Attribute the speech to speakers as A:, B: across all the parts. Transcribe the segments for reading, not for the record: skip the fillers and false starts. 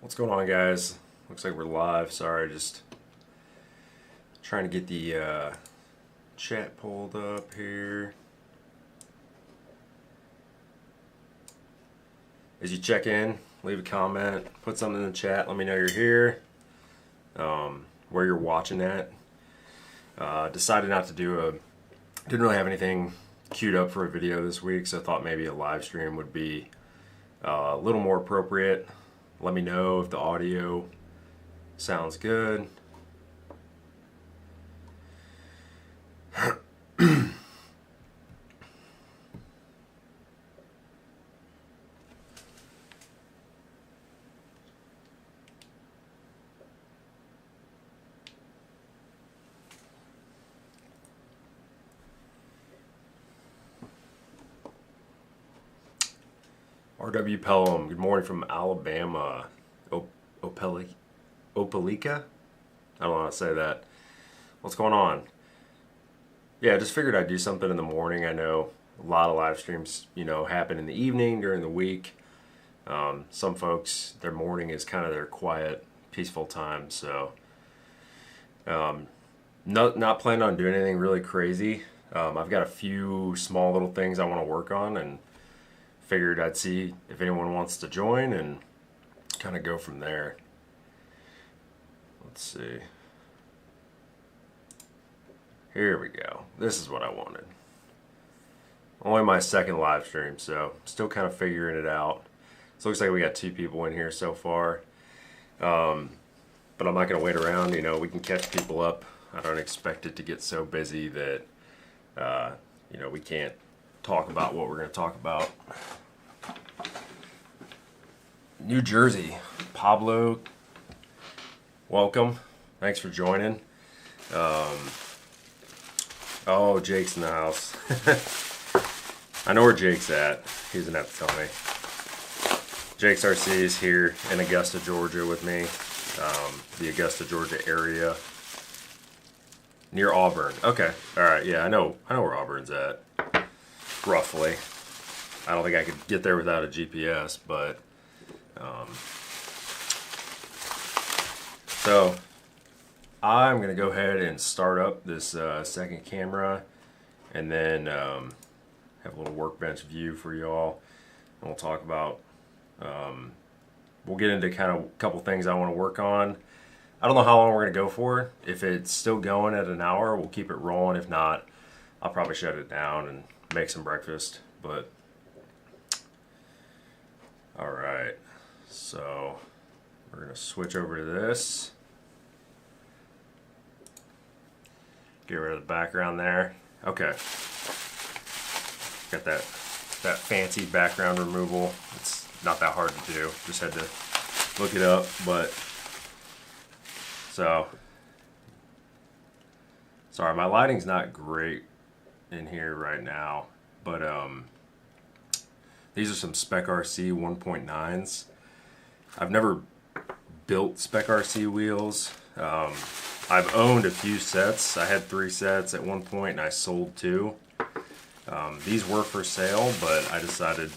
A: What's going on, guys? Looks like we're live. Sorry, just trying to get the chat pulled up here. As you check in, leave a comment, put something in the chat, let me know you're here, where you're watching at. Decided not to didn't really have anything queued up for a video this week, so I thought maybe a live stream would be a little more appropriate. Let me know if the audio sounds good. R.W. Pelham, good morning from Alabama. Opelika? I don't know how to say that. What's going on? Yeah, I just figured I'd do something in the morning. I know a lot of live streams, happen in the evening, during the week. Some folks, their morning is kind of their quiet, peaceful time. So, not planning on doing anything really crazy. I've got a few small little things I want to work on, and figured I'd see if anyone wants to join and kind of go from there. Let's see. Here we go. This is what I wanted. Only my second live stream, so still kind of figuring it out. So it looks like we got 2 people in here so far. But I'm not going to wait around. We can catch people up. I don't expect it to get so busy that, we can't talk about what we're going to talk about. New Jersey, Pablo, welcome. Thanks for joining. Oh, Jake's in the house. I know where Jake's at. He doesn't have to tell me. Jake's RC is here in Augusta, Georgia with me. The Augusta, Georgia area. Near Auburn. Okay. All right. Yeah, I know where Auburn's at. Roughly. I don't think I could get there without a GPS, but so I'm gonna go ahead and start up this second camera, and then have a little workbench view for y'all, and we'll talk about we'll get into kind of a couple things I want to work on. I don't know how long we're gonna go for. If it's still going at an hour, we'll keep it rolling. If not, I'll probably shut it down and make some breakfast. But all right, so we're gonna switch over to this. Get rid of the background there. Okay, got that fancy background removal. It's not that hard to do. Just had to look it up, but so sorry, my lighting's not great in here right now, but these are some Spec RC 1.9s. I've never built Spec RC wheels. I've owned a few sets. I had 3 sets at one point, and I sold 2. These were for sale, but I decided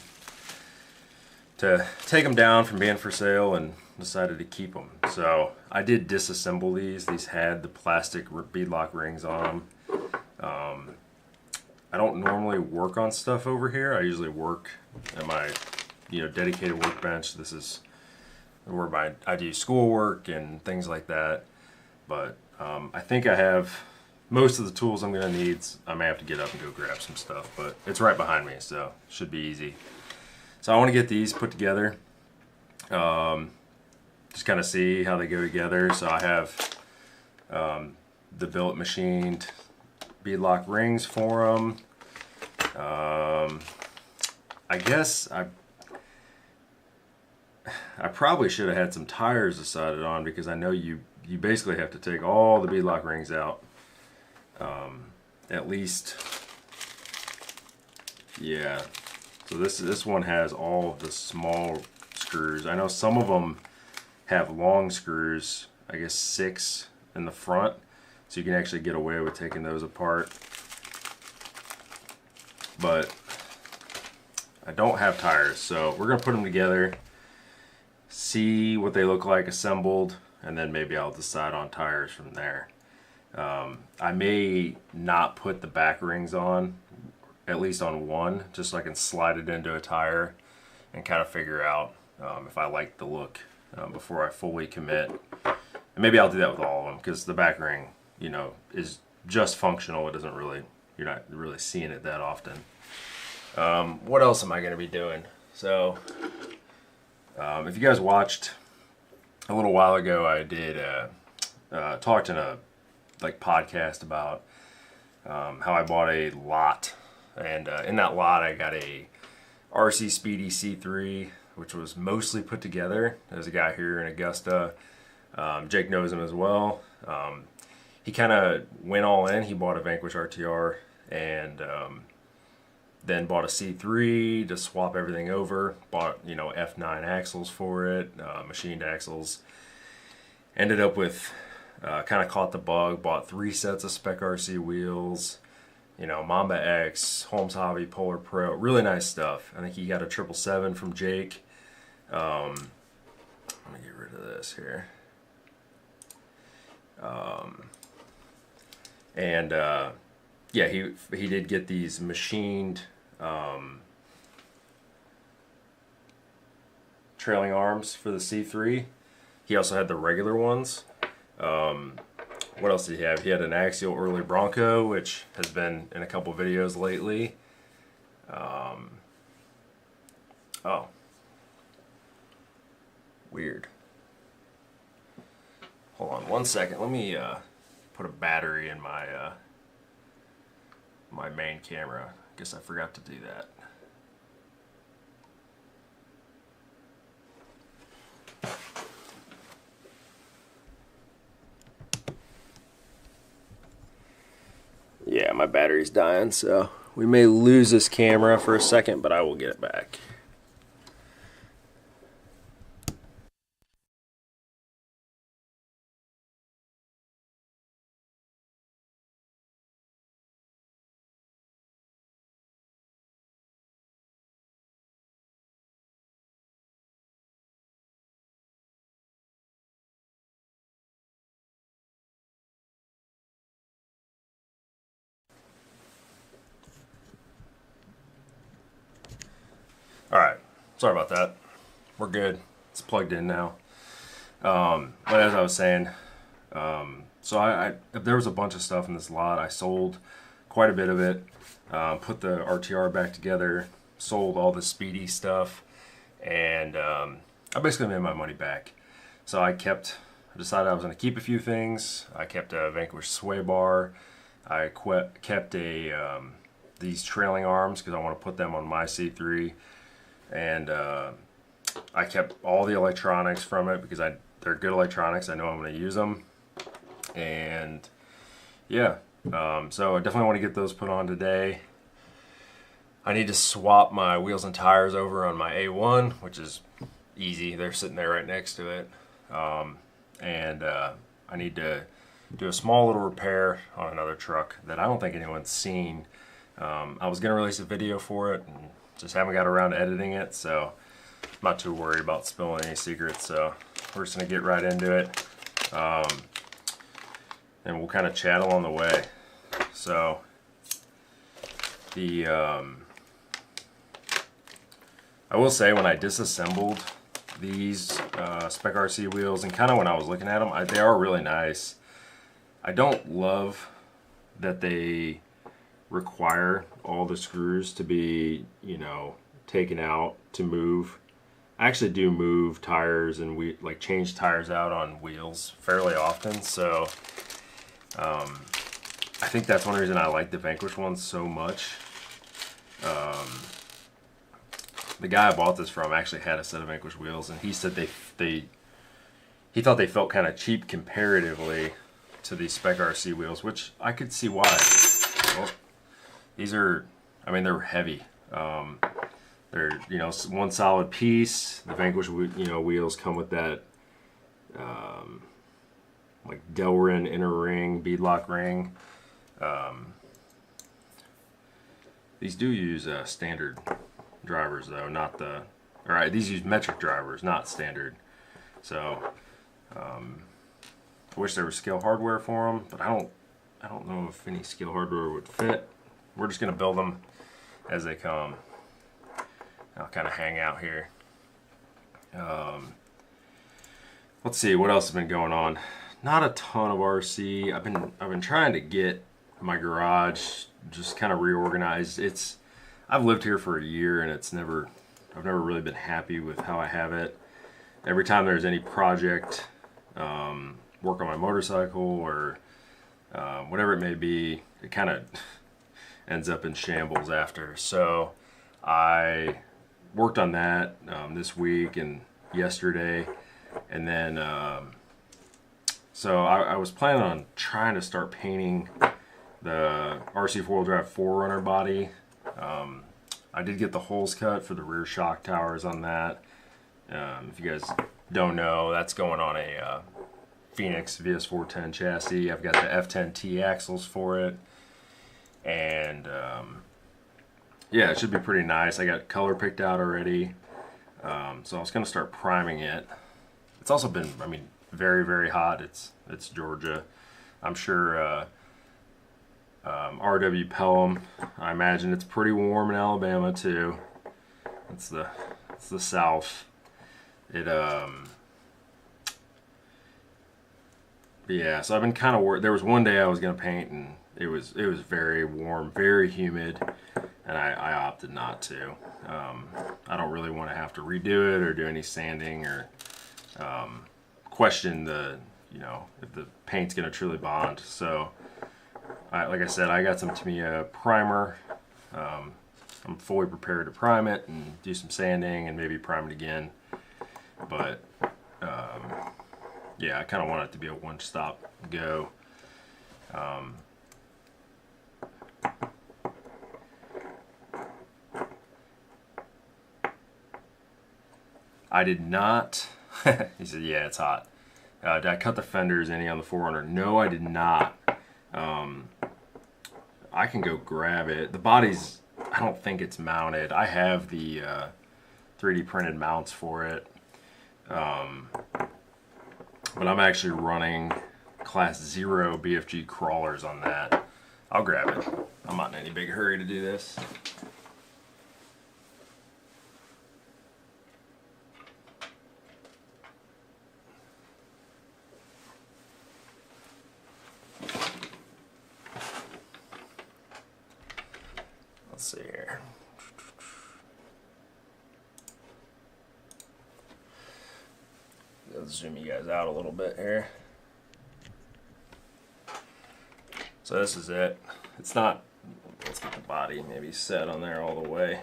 A: to take them down from being for sale and decided to keep them. So I did disassemble these. These had the plastic beadlock rings on them. I don't normally work on stuff over here. I usually work at my dedicated workbench. This is where I do schoolwork and things like that. But I think I have most of the tools I'm going to need. I may have to get up and go grab some stuff, but it's right behind me, so it should be easy. So I want to get these put together. Just kind of see how they go together. So I have the billet machined beadlock rings for them. I guess I probably should have had some tires decided on, because I know you basically have to take all the beadlock rings out. At least, yeah. So this one has all of the small screws. I know some of them have long screws, I guess 6 in the front, so you can actually get away with taking those apart. But I don't have tires, so we're gonna put them together. see what they look like assembled, and then maybe I'll decide on tires from there. I may not put the back rings on, at least on one, just so I can slide it into a tire and kind of figure out if I like the look before I fully commit. And maybe I'll do that with all of them, because the back ring, you know, is just functional. It doesn't really, you're not really seeing it that often. What else am I going to be doing? So, if you guys watched a little while ago, I did talked in a podcast about how I bought a lot, and in that lot I got a RC Speedy C3, which was mostly put together. There's a guy here in Augusta. Jake knows him as well. He kind of went all in. He bought a Vanquish RTR and then bought a C3 to swap everything over. Bought, you know, F9 axles for it, machined axles. Ended up with, kind of caught the bug, bought 3 sets of Spec RC wheels, you know, Mamba X, Holmes Hobby, Polar Pro, really nice stuff. I think he got a 777 from Jake. Let me get rid of this here. Yeah, he did get these machined trailing arms for the C3. He also had the regular ones. What else did he have? He had an axial early Bronco, which has been in a couple videos lately. Oh, weird. Hold on one second. Let me put a battery in my my main camera. Guess I forgot to do that. Yeah, my battery's dying, so we may lose this camera for a second, but I will get it back. Alright, sorry about that. We're good. It's plugged in now. But as I was saying, so there was a bunch of stuff in this lot. I sold quite a bit of it, put the RTR back together, sold all the Speedy stuff, and I basically made my money back. So I decided I was going to keep a few things. I kept a Vanquish sway bar. I kept these trailing arms because I want to put them on my C3. And I kept all the electronics from it because they're good electronics. I know I'm going to use them. And yeah, so I definitely want to get those put on today. I need to swap my wheels and tires over on my A1, which is easy. They're sitting there right next to it. And I need to do a small little repair on another truck that I don't think anyone's seen. I was going to release a video for it, and just haven't got around to editing it, so I'm not too worried about spilling any secrets. So we're just going to get right into it, and we'll kind of chat along the way. So I will say, when I disassembled these Spec RC wheels, and kind of when I was looking at them, they are really nice. I don't love that they require all the screws to be, you know, taken out to move. I actually do move tires and change tires out on wheels fairly often, so I think that's one reason I like the Vanquish ones so much. The guy I bought this from actually had a set of Vanquish wheels, and he said he thought they felt kind of cheap comparatively to the Spec RC wheels, which I could see why. Well, these are, I mean, they're heavy. They're, you know, one solid piece. The Vanquish, you know, wheels come with that like Delrin inner ring, beadlock ring. These do use standard drivers though, not the All right, these use metric drivers, not standard. So I wish there was scale hardware for them, but I don't know if any scale hardware would fit. We're just gonna build them as they come. I'll kind of hang out here. Let's see what else has been going on. Not a ton of RC. I've been trying to get my garage just kind of reorganized. I've lived here for a year and I've never really been happy with how I have it. Every time there's any project, work on my motorcycle or whatever it may be, it kind of ends up in shambles after. So I worked on that this week and yesterday, and then so I was planning on trying to start painting the RC 4-wheel drive 4Runner body. I did get the holes cut for the rear shock towers on that. If you guys don't know, that's going on a Phoenix VS410 chassis. I've got the F10T axles for it, and yeah, it should be pretty nice. I got color picked out already, so I was going to start priming it. It's also been, I mean, very, very hot. It's Georgia. I'm sure R.W. Pelham, I imagine it's pretty warm in Alabama too. It's the South. Yeah, so I've been kind of there was one day I was gonna paint and it was very warm, very humid, and I opted not to. I don't really want to have to redo it or do any sanding or question if the paint's gonna truly bond. So like I said, I got some Tamiya primer. I'm fully prepared to prime it and do some sanding and maybe prime it again. But yeah, I kind of want it to be a one-stop go. I did not. He said, "Yeah, it's hot." Did I cut the fenders any on the 4Runner? No, I did not. I can go grab it. The body's, I don't think it's mounted. I have the 3D printed mounts for it. But I'm actually running Class 0 BFG crawlers on that. I'll grab it. I'm not in any big hurry to do this. Let's see here. Let's zoom you guys out a little bit here. So this is it. It's not, let's get the body maybe set on there all the way.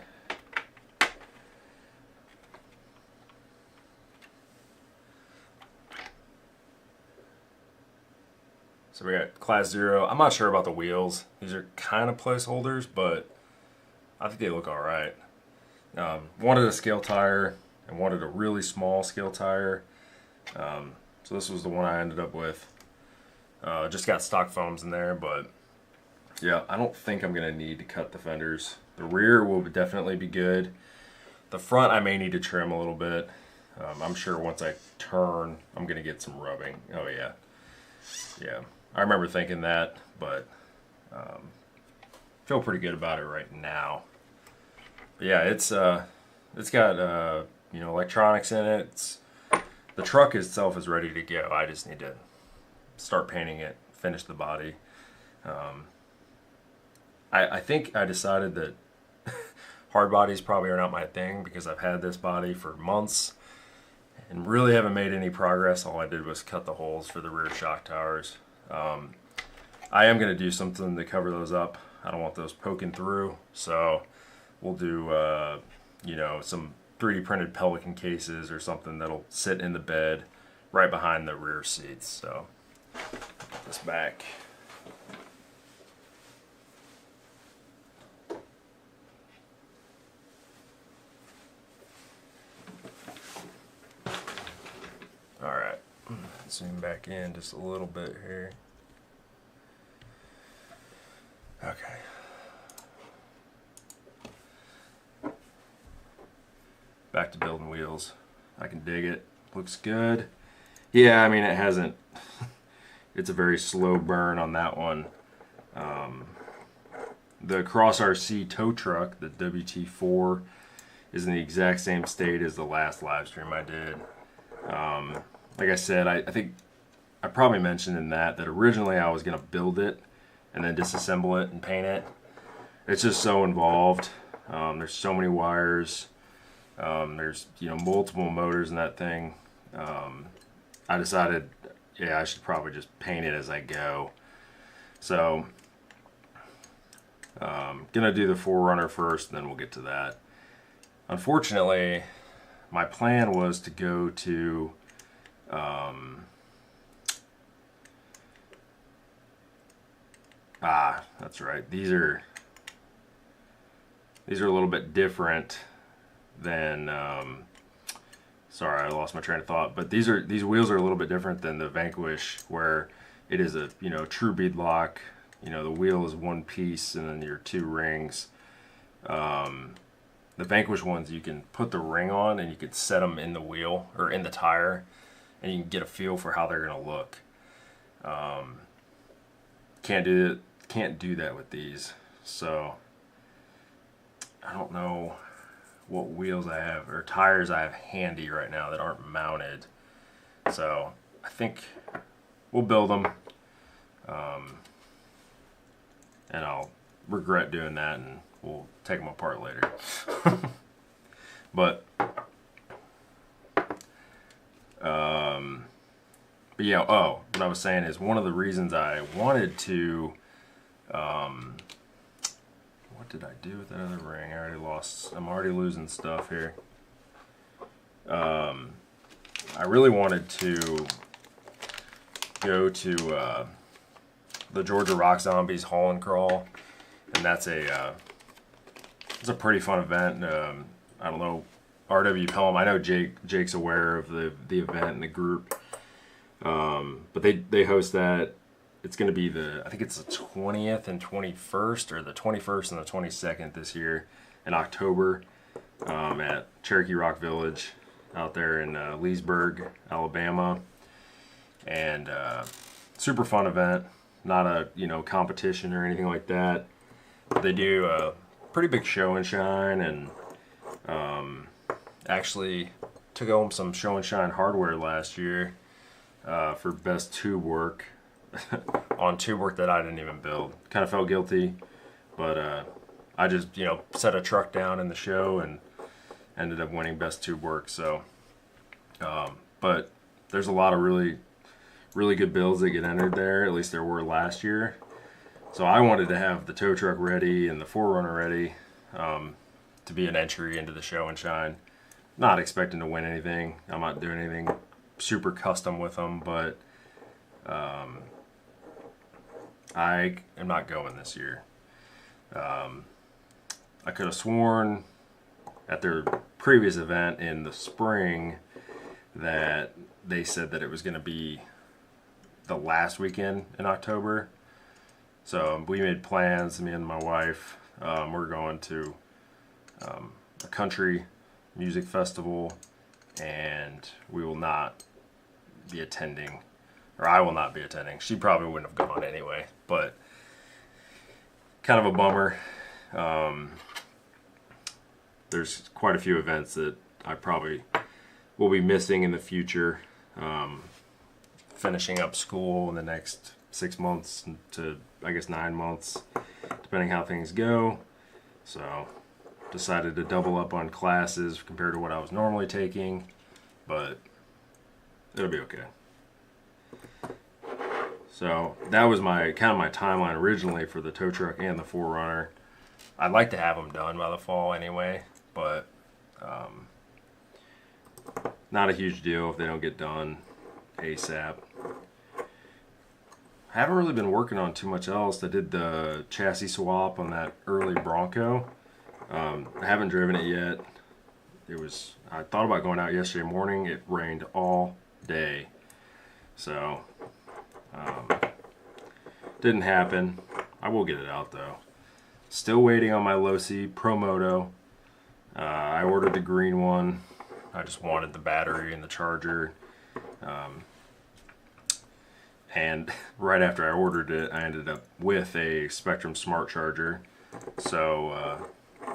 A: So we got Class 0. I'm not sure about the wheels. These are kind of placeholders, but I think they look all right. Wanted a scale tire and wanted a really small scale tire. So this was the one I ended up with. Just got stock foams in there, but yeah, I don't think I'm gonna need to cut the fenders. The rear will definitely be good. The front I may need to trim a little bit. I'm sure once I turn, I'm gonna get some rubbing. Oh yeah, yeah. I remember thinking that, but feel pretty good about it right now. But yeah, it's got electronics in it. The truck itself is ready to go. I just need to start painting it, finish the body. I think I decided that hard bodies probably are not my thing because I've had this body for months and really haven't made any progress. All I did was cut the holes for the rear shock towers. I am going to do something to cover those up. I don't want those poking through, so we'll do some 3D printed Pelican cases or something that'll sit in the bed right behind the rear seats. So put this back. All right, zoom back in just a little bit here. Okay. back to building wheels. I can dig it. Looks good. Yeah, I mean, it hasn't... It's a very slow burn on that one. The Cross RC tow truck, the WT4, is in the exact same state as the last live stream I did. Like I said, I think I probably mentioned in that originally I was going to build it and then disassemble it and paint it. It's just so involved. There's so many wires. There's multiple motors in that thing. I decided, yeah, I should probably just paint it as I go. So, gonna do the 4Runner first, and then we'll get to that. Unfortunately, my plan was to go to that's right. These are a little bit different than sorry, I lost my train of thought. But these wheels are a little bit different than the Vanquish, where it is a true bead lock. The wheel is one piece and then your two rings. The Vanquish ones, you can put the ring on and you can set them in the wheel or in the tire, and you can get a feel for how they're gonna look. Can't do that with these. So I don't know what wheels I have or tires I have handy right now that aren't mounted. So I think we'll build them, and I'll regret doing that, and we'll take them apart later. But yeah, what I was saying is one of the reasons I wanted to, what did I do with that other ring? I'm already losing stuff here. I really wanted to go to the Georgia Rock Zombies Haul and Crawl, and that's it's a pretty fun event. I don't know, RW Pelham, I know Jake's aware of the event and the group, but they host that. It's going to be I think it's the 20th and 21st, or the 21st and the 22nd this year in October, at Cherokee Rock Village out there in Leesburg, Alabama. And super fun event, not a competition or anything like that. They do a pretty big show and shine, and actually took home some show and shine hardware last year for best tube work on tube work that I didn't even build. Kind of felt guilty, but I just set a truck down in the show and ended up winning best tube work. So but there's a lot of really good builds that get entered there. At least there were last year. So I wanted to have the tow truck ready and the 4Runner ready to be an entry into the show and shine. Not expecting to win anything. I'm not doing anything super custom with them, but I am not going this year. I could have sworn at their previous event in the spring that they said that it was going to be the last weekend in October. So we made plans, me and my wife. We're going to a country music festival, and we will not be attending, or I will not be attending. She probably wouldn't have gone anyway, but kind of a bummer. There's quite a few events that I probably will be missing in the future. Finishing up school in the next 6 months to, I guess, 9 months, depending how things go. So decided to double up on classes compared to what I was normally taking, but it'll be okay. So that was my timeline originally for the tow truck and the 4Runner. I'd like to have them done by the fall anyway, but not a huge deal if they don't get done ASAP. I haven't really been working on too much else. I did the chassis swap on that early Bronco. I haven't driven it yet. I thought about going out yesterday morning. It rained all day, so didn't happen. I will get it out though. Still waiting on my Losi Pro Moto. I ordered the green one. I just wanted the battery and the charger. And right after I ordered it, I ended up with a Spectrum Smart Charger. So,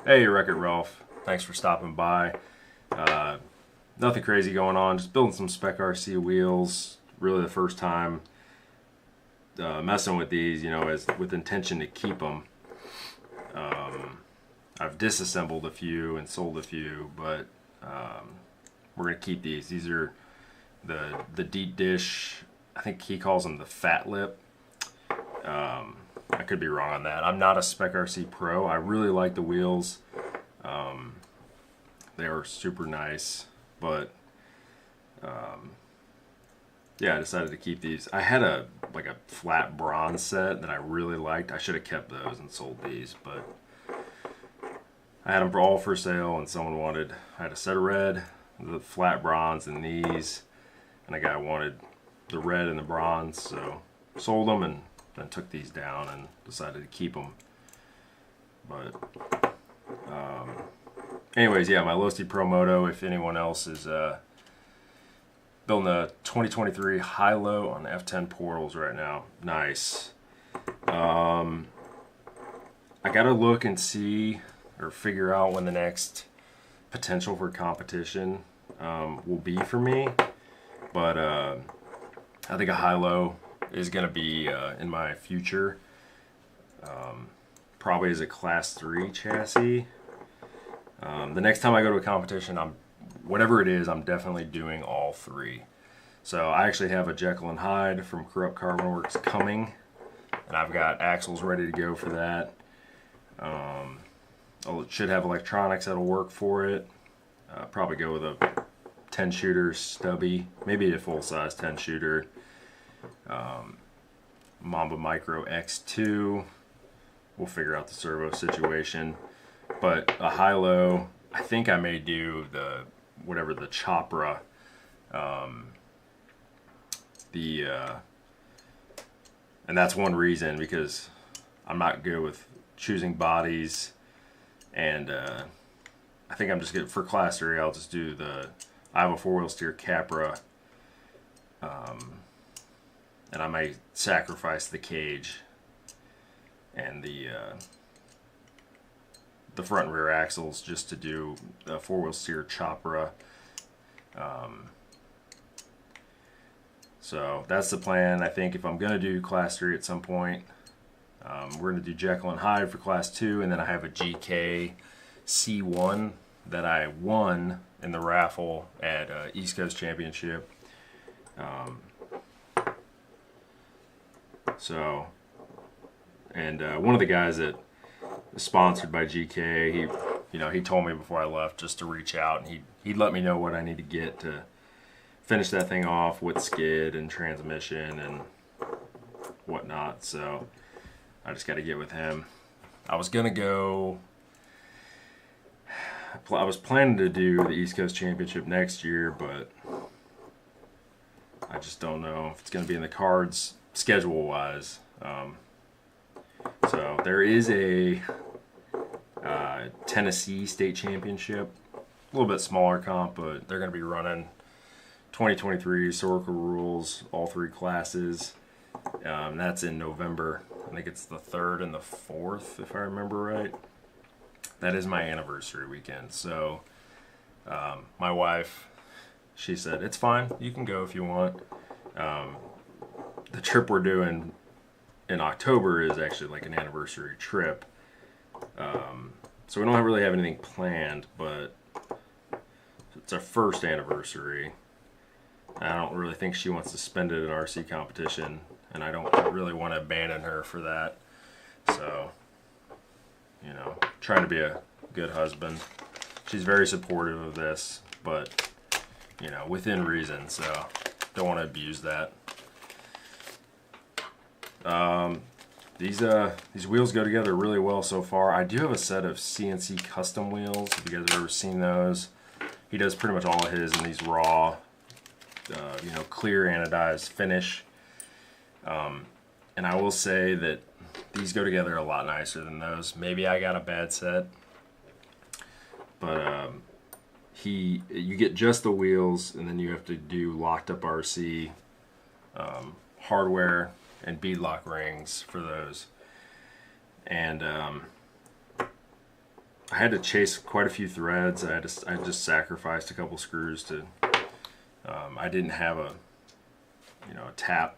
A: hey, Wreck-It Ralph, thanks for stopping by. Nothing crazy going on, just building some Spec RC wheels. Really the first time messing with these, you know, with intention to keep them. I've disassembled a few and sold a few, but we're going to keep these. These are the deep dish. I think he calls them the fat lip. I could be wrong on that. I'm not a Spec RC pro. I really like the wheels. They are super nice, but yeah, I decided to keep these. I had a flat bronze set that I really liked. I should have kept those and sold these, but I had them all for sale, and someone wanted. I had a set of red, the flat bronze, and these, and a guy wanted the red and the bronze, so sold them and then took these down and decided to keep them. But anyways, yeah, my Losti Pro Moto, if anyone else is building a 2023 high-low on F10 portals right now. Nice. I gotta look and see or figure out when the next potential for competition will be for me, but I think a high-low is going to be in my future. Probably as a Class 3 chassis. The next time I go to a competition, whatever it is, I'm definitely doing all three. So I actually have a Jekyll and Hyde from Corrupt Carbon Works coming, and I've got axles ready to go for that. It should have electronics that'll work for it. Probably go with a 10 shooter stubby, maybe a full size 10 shooter. Mamba Micro X2. We'll figure out the servo situation. But a high-low, I think I may do the Chopra, and that's one reason, because I'm not good with choosing bodies, and I think I'm just good for Class 3. I'll just do I have a 4-wheel steer Capra, and I might sacrifice the cage and the front and rear axles just to do a 4-wheel steer Chopra. So that's the plan. I think if I'm going to do Class 3 at some point, we're going to do Jekyll and Hyde for Class 2, and then I have a GK C1 that I won in the raffle at East Coast Championship. One of the guys that is sponsored by GK, he told me before I left just to reach out, and he'd let me know what I need to get to finish that thing off with skid and transmission and whatnot. So I just got to get with him. I was planning to do the East Coast Championship next year, but I just don't know if it's going to be in the cards schedule-wise. So there is a Tennessee State Championship, a little bit smaller comp, but they're going to be running 2023 Soroka rules, all three classes. That's in November. I think it's the 3rd and the 4th, if I remember right. That is my anniversary weekend. So my wife, she said, it's fine, you can go if you want. The trip we're doing in October is actually like an anniversary trip. So we don't really have anything planned, but it's our first anniversary. I don't really think she wants to spend it in RC competition, and I don't really want to abandon her for that. So, trying to be a good husband. She's very supportive of this, but, within reason, so don't want to abuse that. These wheels go together really well so far. I do have a set of CNC custom wheels, if you guys have ever seen those. He does pretty much all of his in these raw, clear anodized finish. And I will say that these go together a lot nicer than those. Maybe I got a bad set, but you get just the wheels, and then you have to do locked up RC hardware and beadlock rings for those. And I had to chase quite a few threads. I just sacrificed a couple screws to. I didn't have a tap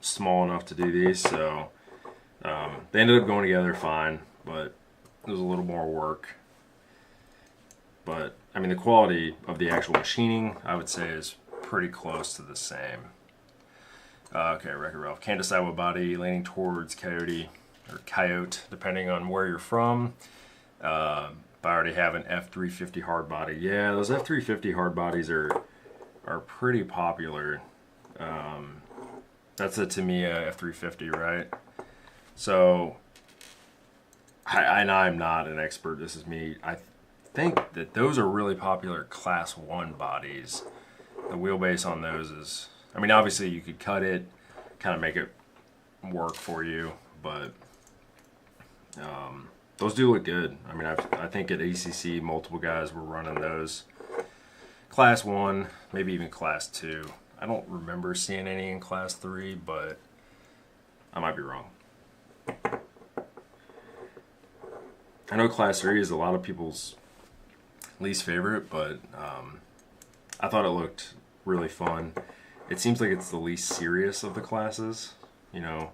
A: small enough to do these, so they ended up going together fine, but it was a little more work. But I mean, the quality of the actual machining, I would say, is pretty close to the same. Okay, Wreck-It Ralph. Can't decide what body, leaning towards Coyote or Coyote, depending on where you're from. But I already have an F350 hard body. Yeah, those F350 hard bodies are pretty popular. That's a Tamiya F350, right? So I'm not an expert. This is me. I think that those are really popular Class 1 bodies. The wheelbase on those is, I mean, obviously you could cut it, kind of make it work for you, but those do look good. I mean, I think at ACC multiple guys were running those. Class 1, maybe even Class 2. I don't remember seeing any in Class 3, but I might be wrong. I know Class 3 is a lot of people's least favorite, but I thought it looked really fun. It seems like it's the least serious of the classes. You know,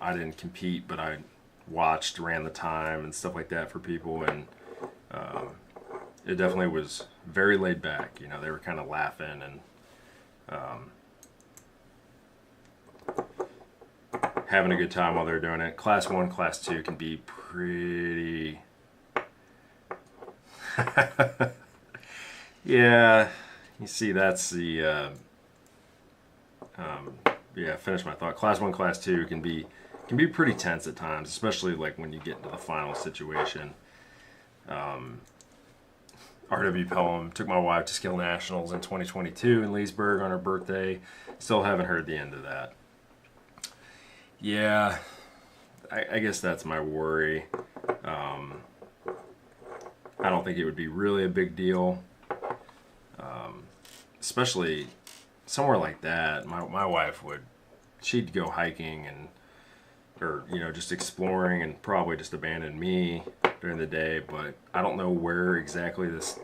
A: I didn't compete, but I watched, ran the time and stuff like that for people, and it definitely was very laid back. You know, they were kind of laughing and having a good time while they're doing it. Class 1, Class 2 can be pretty... Yeah, you see, that's the... yeah, finish my thought. Class 1, Class 2 can be pretty tense at times, especially like when you get into the final situation. RW Pelham took my wife to Skill Nationals in 2022 in Leesburg on her birthday. Still haven't heard the end of that. Yeah, I guess that's my worry. I don't think it would be really a big deal, especially somewhere like that. My wife she'd go hiking or just exploring and probably just abandon me during the day. But I don't know where exactly this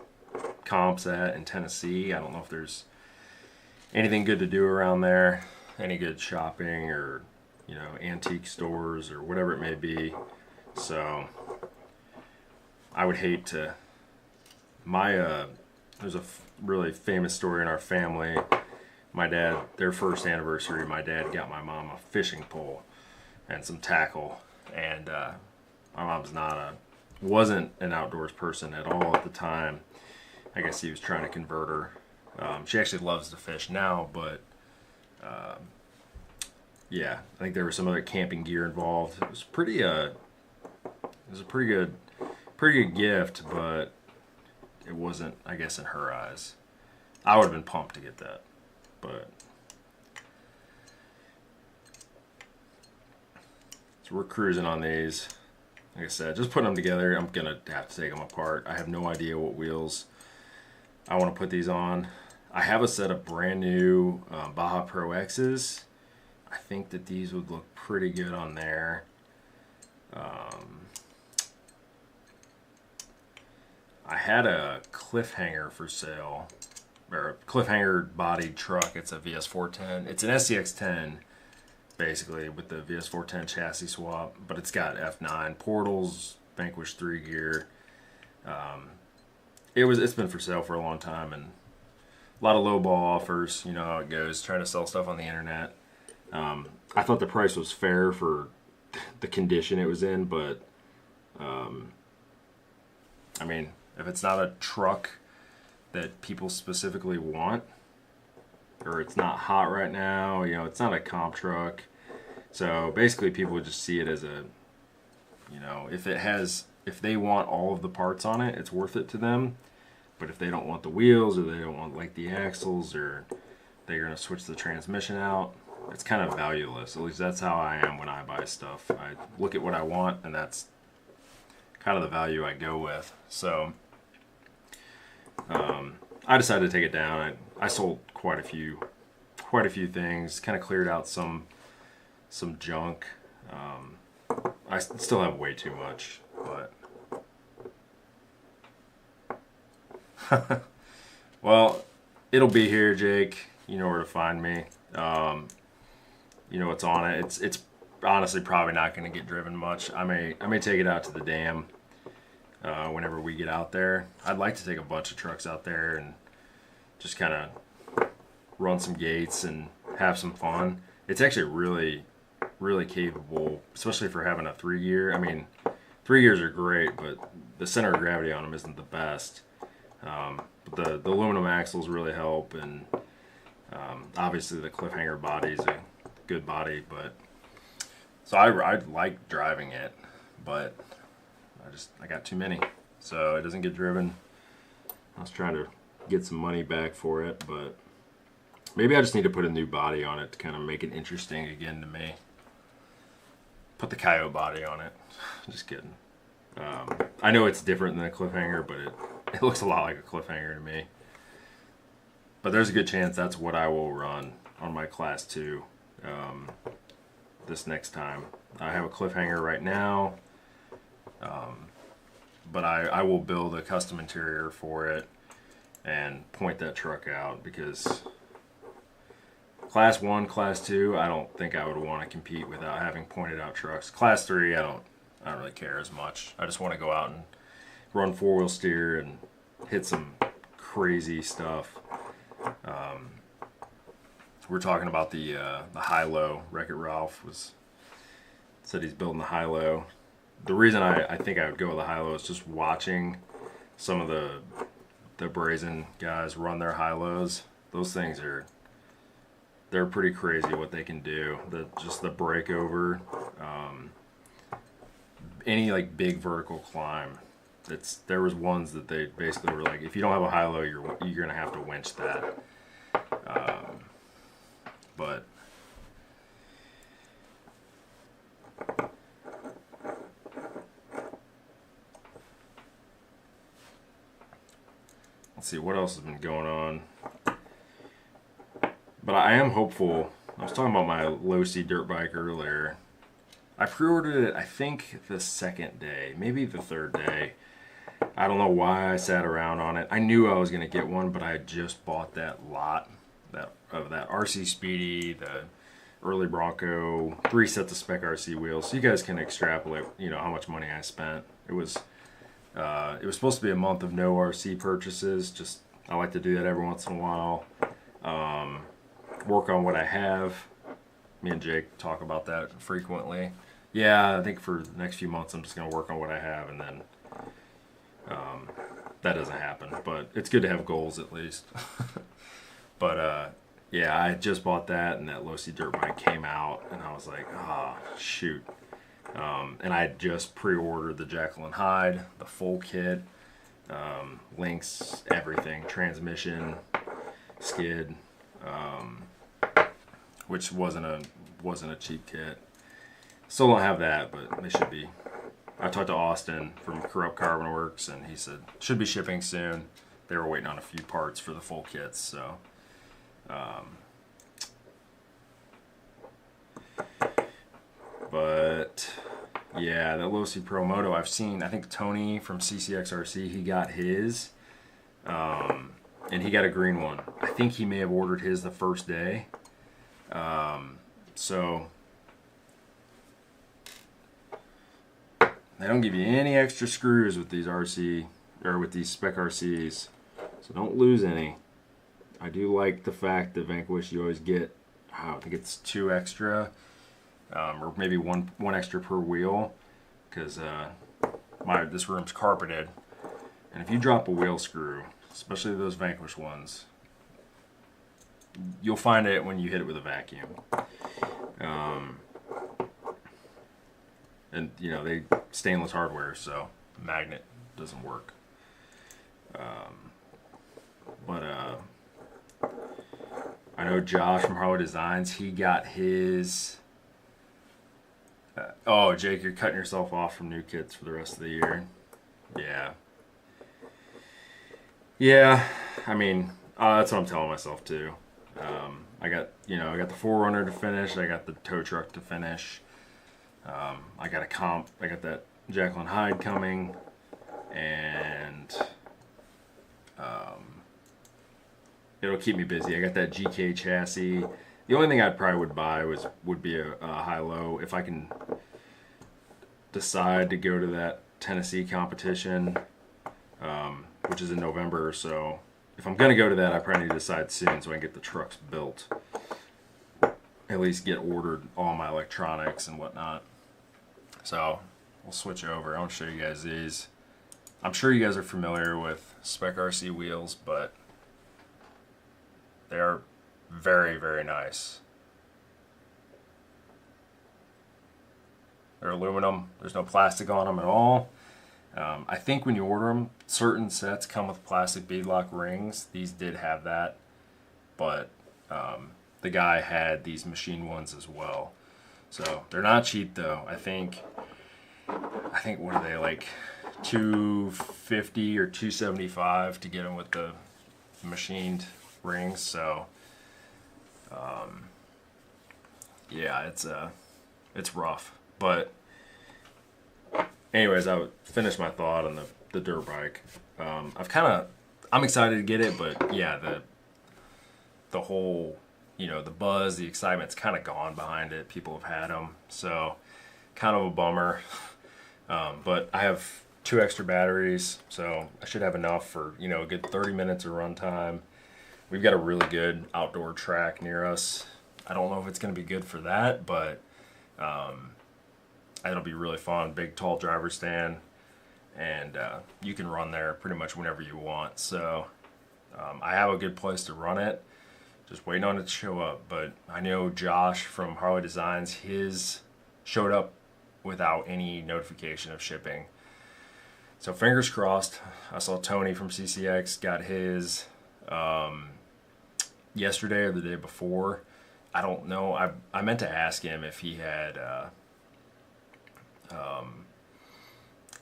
A: comp's at in Tennessee. I don't know if there's anything good to do around there, any good shopping or antique stores or whatever it may be. So I would hate to. There's a really famous story in our family. My dad, their first anniversary, my dad got my mom a fishing pole and some tackle, and my mom's wasn't an outdoors person at all at the time. I guess he was trying to convert her. She actually loves to fish now, but yeah, I think there was some other camping gear involved. It was a pretty good gift, but it wasn't, I guess, in her eyes. I would have been pumped to get that, but so we're cruising on these. Like I said, just putting them together. I'm gonna have to take them apart. I have no idea what wheels I want to put these on. I have a set of brand new Baja Pro X's. I think that these would look pretty good on there. I had a Cliffhanger for sale, or a Cliffhanger bodied truck. It's a VS410. It's an SCX10, basically, with the VS410 chassis swap, but it's got F9 portals, Vanquish 3 gear. It's been for sale for a long time, and a lot of lowball offers. You know how it goes, trying to sell stuff on the internet. I thought the price was fair for the condition it was in, but I mean, if it's not a truck that people specifically want, or it's not hot right now, it's not a comp truck. So basically people would just see it as a, if they want all of the parts on it, it's worth it to them. But if they don't want the wheels, or they don't want like the axles, or they're going to switch the transmission out, it's kind of valueless. At least that's how I am when I buy stuff. I look at what I want, and that's kind of the value I go with. So I decided to take it down. I sold quite a few things. Kind of cleared out some junk. I still have way too much, but well, it'll be here, Jake. You know where to find me. You know what's on it. It's honestly probably not going to get driven much. I may take it out to the dam whenever we get out there. I'd like to take a bunch of trucks out there and just kind of run some gates and have some fun. It's actually really capable, especially for having a 3-gear. I mean, 3 gears are great, but the center of gravity on them isn't the best. But the aluminum axles really help, and obviously the cliffhanger body is a good body. But so I like driving it, but I got too many, so it doesn't get driven. I was trying to get some money back for it, but maybe I just need to put a new body on it to kind of make it interesting again to me. Put the coyote body on it. Just kidding. I know it's different than a cliffhanger, but it looks a lot like a cliffhanger to me. But there's a good chance that's what I will run on my Class 2 this next time. I have a cliffhanger right now, but I will build a custom interior for it and point that truck out, because Class 1, Class 2, I don't think I would want to compete without having pointed out trucks. Class 3, I don't really care as much. I just want to go out and run 4-wheel steer and hit some crazy stuff. We're talking about the high-low. Wreck-It Ralph said he's building the high-low. The reason I think I would go with the high-low is just watching some of the brazen guys run their high-lows. Those things they're pretty crazy what they can do. Just the breakover, any like big vertical climb. There was ones that they basically were like, if you don't have a high-low, you're gonna have to winch that. But let's see what else has been going on. But I am hopeful. I was talking about my low-C dirt bike earlier. I pre-ordered it, I think, the second day, maybe the third day. I don't know why I sat around on it. I knew I was going to get one, but I had just bought that lot of that RC Speedy, the early Bronco, 3 sets of Spec RC wheels. So you guys can extrapolate, how much money I spent. It was supposed to be a month of no RC purchases. Just I like to do that every once in a while. Work on what I have. Me and Jake talk about that frequently. Yeah, I think for the next few months I'm just going to work on what I have, and then that doesn't happen. But it's good to have goals at least. But yeah, I just bought that, and that low-C dirt bike came out, and I was like, shoot. And I just pre-ordered the Jekyll and Hyde, the full kit, links, everything, transmission, skid, which wasn't a cheap kit. Still don't have that, but they should be. I talked to Austin from Corrupt Carbon Works, and he said should be shipping soon. They were waiting on a few parts for the full kits, so. But yeah, that low-C Pro Moto I've seen. I think Tony from CCXRC, he got his, and he got a green one. I think he may have ordered his the first day. So they don't give you any extra screws with these RC or with these Spec RCs, so don't lose any. I do like the fact that Vanquish you always get, I think it's 2 extra, or maybe one extra per wheel, because this room's carpeted, and if you drop a wheel screw, especially those Vanquish ones, you'll find it when you hit it with a vacuum. And they stainless hardware, so magnet doesn't work. But I know Josh from Harley Designs, he got his. Oh, Jake, you're cutting yourself off from new kits for the rest of the year. Yeah. Yeah, I mean, that's what I'm telling myself too. I got, I got the Forerunner to finish. I got the tow truck to finish. I got a comp. I got that Jacqueline Hyde coming, and it'll keep me busy. I got that GK chassis. The only thing I probably would buy would be a high-low if I can decide to go to that Tennessee competition, which is in November or so. If I'm gonna go to that, I probably need to decide soon so I can get the trucks built. At least get ordered all my electronics and whatnot. So we'll switch over. I'll show you guys these. I'm sure you guys are familiar with Spec RC wheels, but they are very, very nice. They're aluminum. There's no plastic on them at all. I think when you order them, certain sets come with plastic beadlock rings. These did have that, but the guy had these machine ones as well. So they're not cheap though. I think what are they, like $250 or $275 to get them with the machined rings. So yeah, it's rough. But anyways, I would finish my thought on the dirt bike. I'm excited to get it, but yeah, the whole, the buzz, the excitement's kind of gone behind it. People have had them, so kind of a bummer. But I have 2 extra batteries, so I should have enough for, a good 30 minutes of run time. We've got a really good outdoor track near us. I don't know if it's going to be good for that, but it'll be really fun. Big, tall driver stand, and you can run there pretty much whenever you want. So I have a good place to run it. Just waiting on it to show up. But I know Josh from Harley Designs, his showed up without any notification of shipping. So fingers crossed. I saw Tony from CCX got his yesterday or the day before. I don't know. I meant to ask him if he had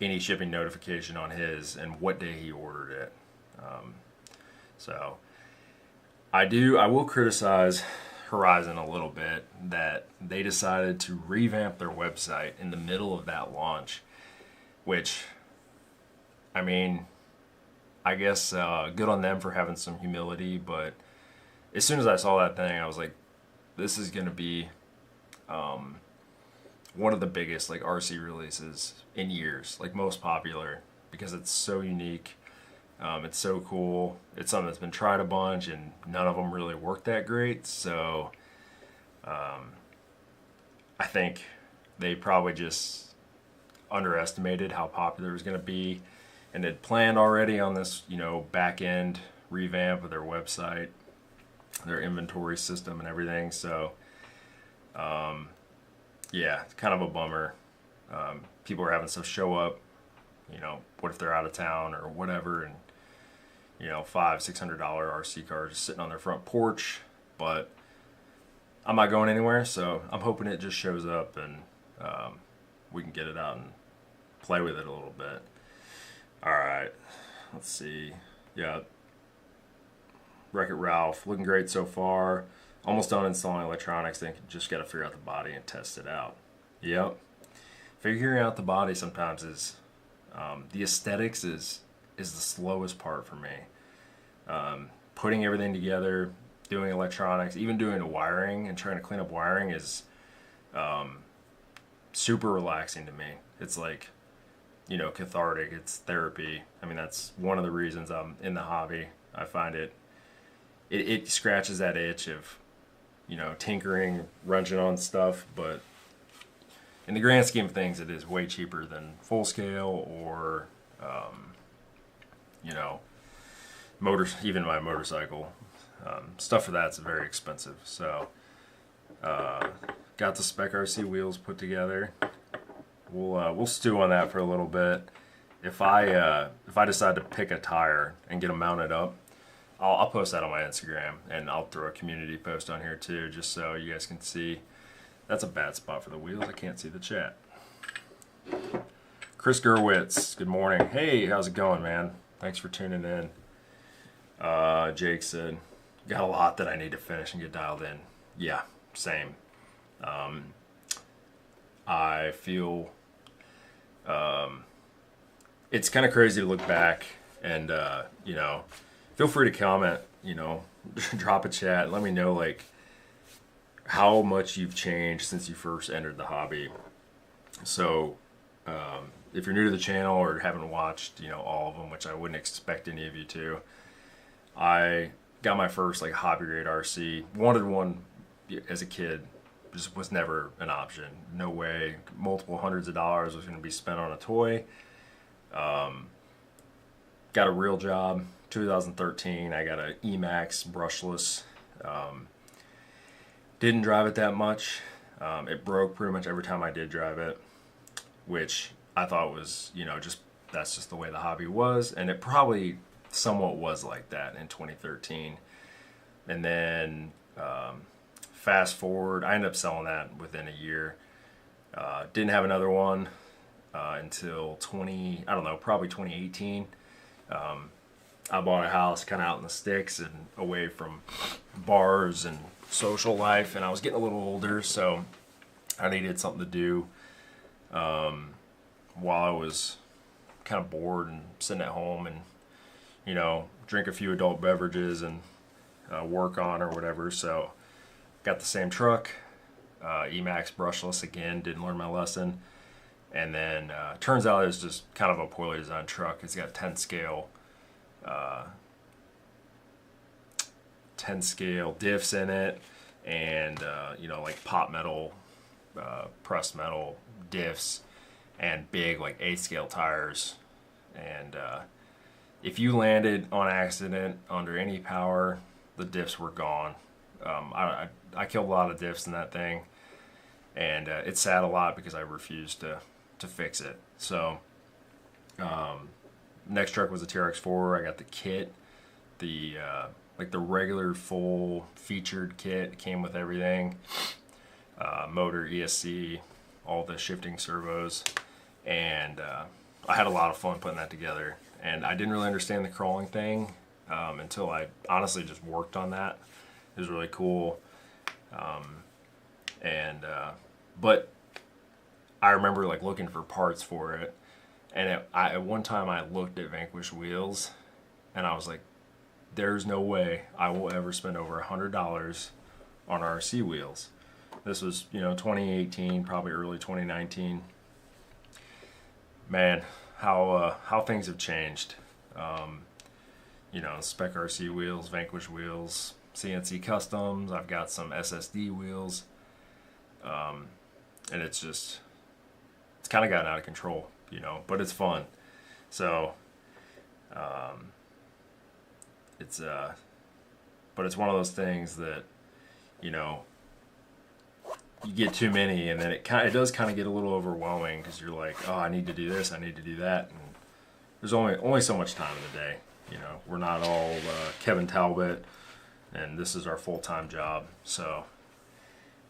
A: any shipping notification on his and what day he ordered it. So I will criticize Horizon a little bit that they decided to revamp their website in the middle of that launch, which, I mean, I guess good on them for having some humility, but as soon as I saw that thing, I was like, this is going to be one of the biggest like RC releases in years, like most popular, because it's so unique. It's so cool. It's something that's been tried a bunch, and none of them really work that great. So I think they probably just underestimated how popular it was going to be, and had planned already on this, back end revamp of their website, their inventory system, and everything. So yeah, it's kind of a bummer. People are having stuff show up. What if they're out of town or whatever, and $500-$600 RC cars just sitting on their front porch. But I'm not going anywhere, so I'm hoping it just shows up and we can get it out and play with it a little bit. All right, let's see. Yeah, Wreck-It Ralph looking great so far. Almost done installing electronics. Then just got to figure out the body and test it out. Yep, figuring out the body sometimes is the aesthetics is the slowest part for me. Putting everything together, doing electronics, even doing the wiring and trying to clean up wiring is super relaxing to me. It's like, cathartic. It's therapy. I mean, that's one of the reasons I'm in the hobby. I find it scratches that itch of, tinkering, wrenching on stuff, but in the grand scheme of things, it is way cheaper than full scale or, even my motorcycle. Stuff for that's very expensive. So, got the Spec RC wheels put together. We'll stew on that for a little bit. If I decide to pick a tire and get them mounted up, I'll post that on my Instagram, and I'll throw a community post on here too, just so you guys can see. That's a bad spot for the wheels. I can't see the chat. Chris Gerwitz, good morning. Hey, how's it going, man? Thanks for tuning in. Jake said, got a lot that I need to finish and get dialed in. Yeah, same. I feel it's kind of crazy to look back and, feel free to comment, drop a chat. Let me know, like, how much you've changed since you first entered the hobby. So, if you're new to the channel or haven't watched, all of them, which I wouldn't expect any of you to, I got my first like hobby grade RC. Wanted one as a kid, just was never an option. No way. Multiple hundreds of dollars was going to be spent on a toy. Got a real job. 2013, I got an Emax brushless. Didn't drive it that much. It broke pretty much every time I did drive it, which I thought was, that's just the way the hobby was, and it probably somewhat was like that in 2013. And then fast forward, I ended up selling that within a year. Didn't have another one until probably 2018. I bought a house kind of out in the sticks and away from bars and social life, and I was getting a little older, so I needed something to do while I was kind of bored and sitting at home and, drink a few adult beverages and work on or whatever. So got the same truck, Emax brushless again, didn't learn my lesson. And then turns out it's just kind of a poorly designed truck. It's got 10 scale diffs in it, and like pot metal, pressed metal diffs, and big like 8 scale tires. And if you landed on accident under any power, the diffs were gone. I killed a lot of diffs in that thing, and it sat a lot because I refused to fix it. So next truck was a TRX4. I got the kit, the regular full featured kit. It came with everything, motor, ESC, all the shifting servos, and I had a lot of fun putting that together. And I didn't really understand the crawling thing until I honestly just worked on that. It was really cool. But I remember like looking for parts for it, and at one time I looked at Vanquish wheels, and I was like, there's no way I will ever spend over $100 on RC wheels. This was 2018, probably early 2019. Man, how things have changed. Spec RC wheels, Vanquish wheels, CNC customs. I've got some SSD wheels, and it's kind of gotten out of control, but it's fun. So but it's one of those things that you get too many, and then it does kind of get a little overwhelming, because you're like, oh, I need to do this, I need to do that, and there's only so much time in the day. We're not all Kevin Talbot, and this is our full-time job. So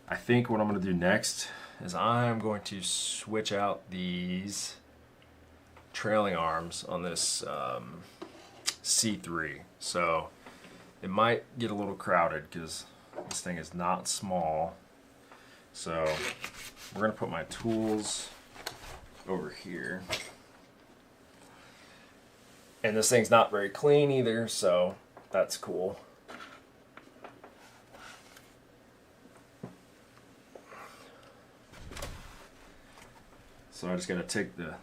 A: I think what I'm going to do next is I'm going to switch out these trailing arms on this C3. So it might get a little crowded because this thing is not small. So we're going to put my tools over here. And this thing's not very clean either, so that's cool. So I just got to take the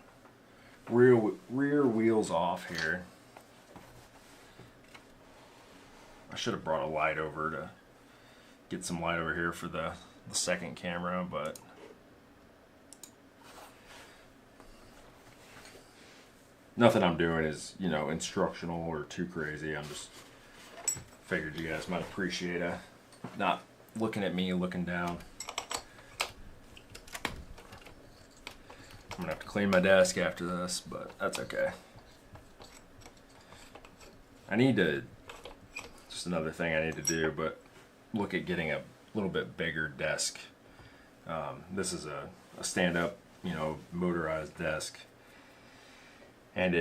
A: rear wheels off here. I should have brought a light over to get some light over here for the second camera, but nothing I'm doing is, instructional or too crazy. I'm just figured you guys might appreciate not looking at me, looking down. I'm gonna have to clean my desk after this, but that's okay. Just another thing I need to do, but look at getting a little bit bigger desk. This is a stand-up, motorized desk, and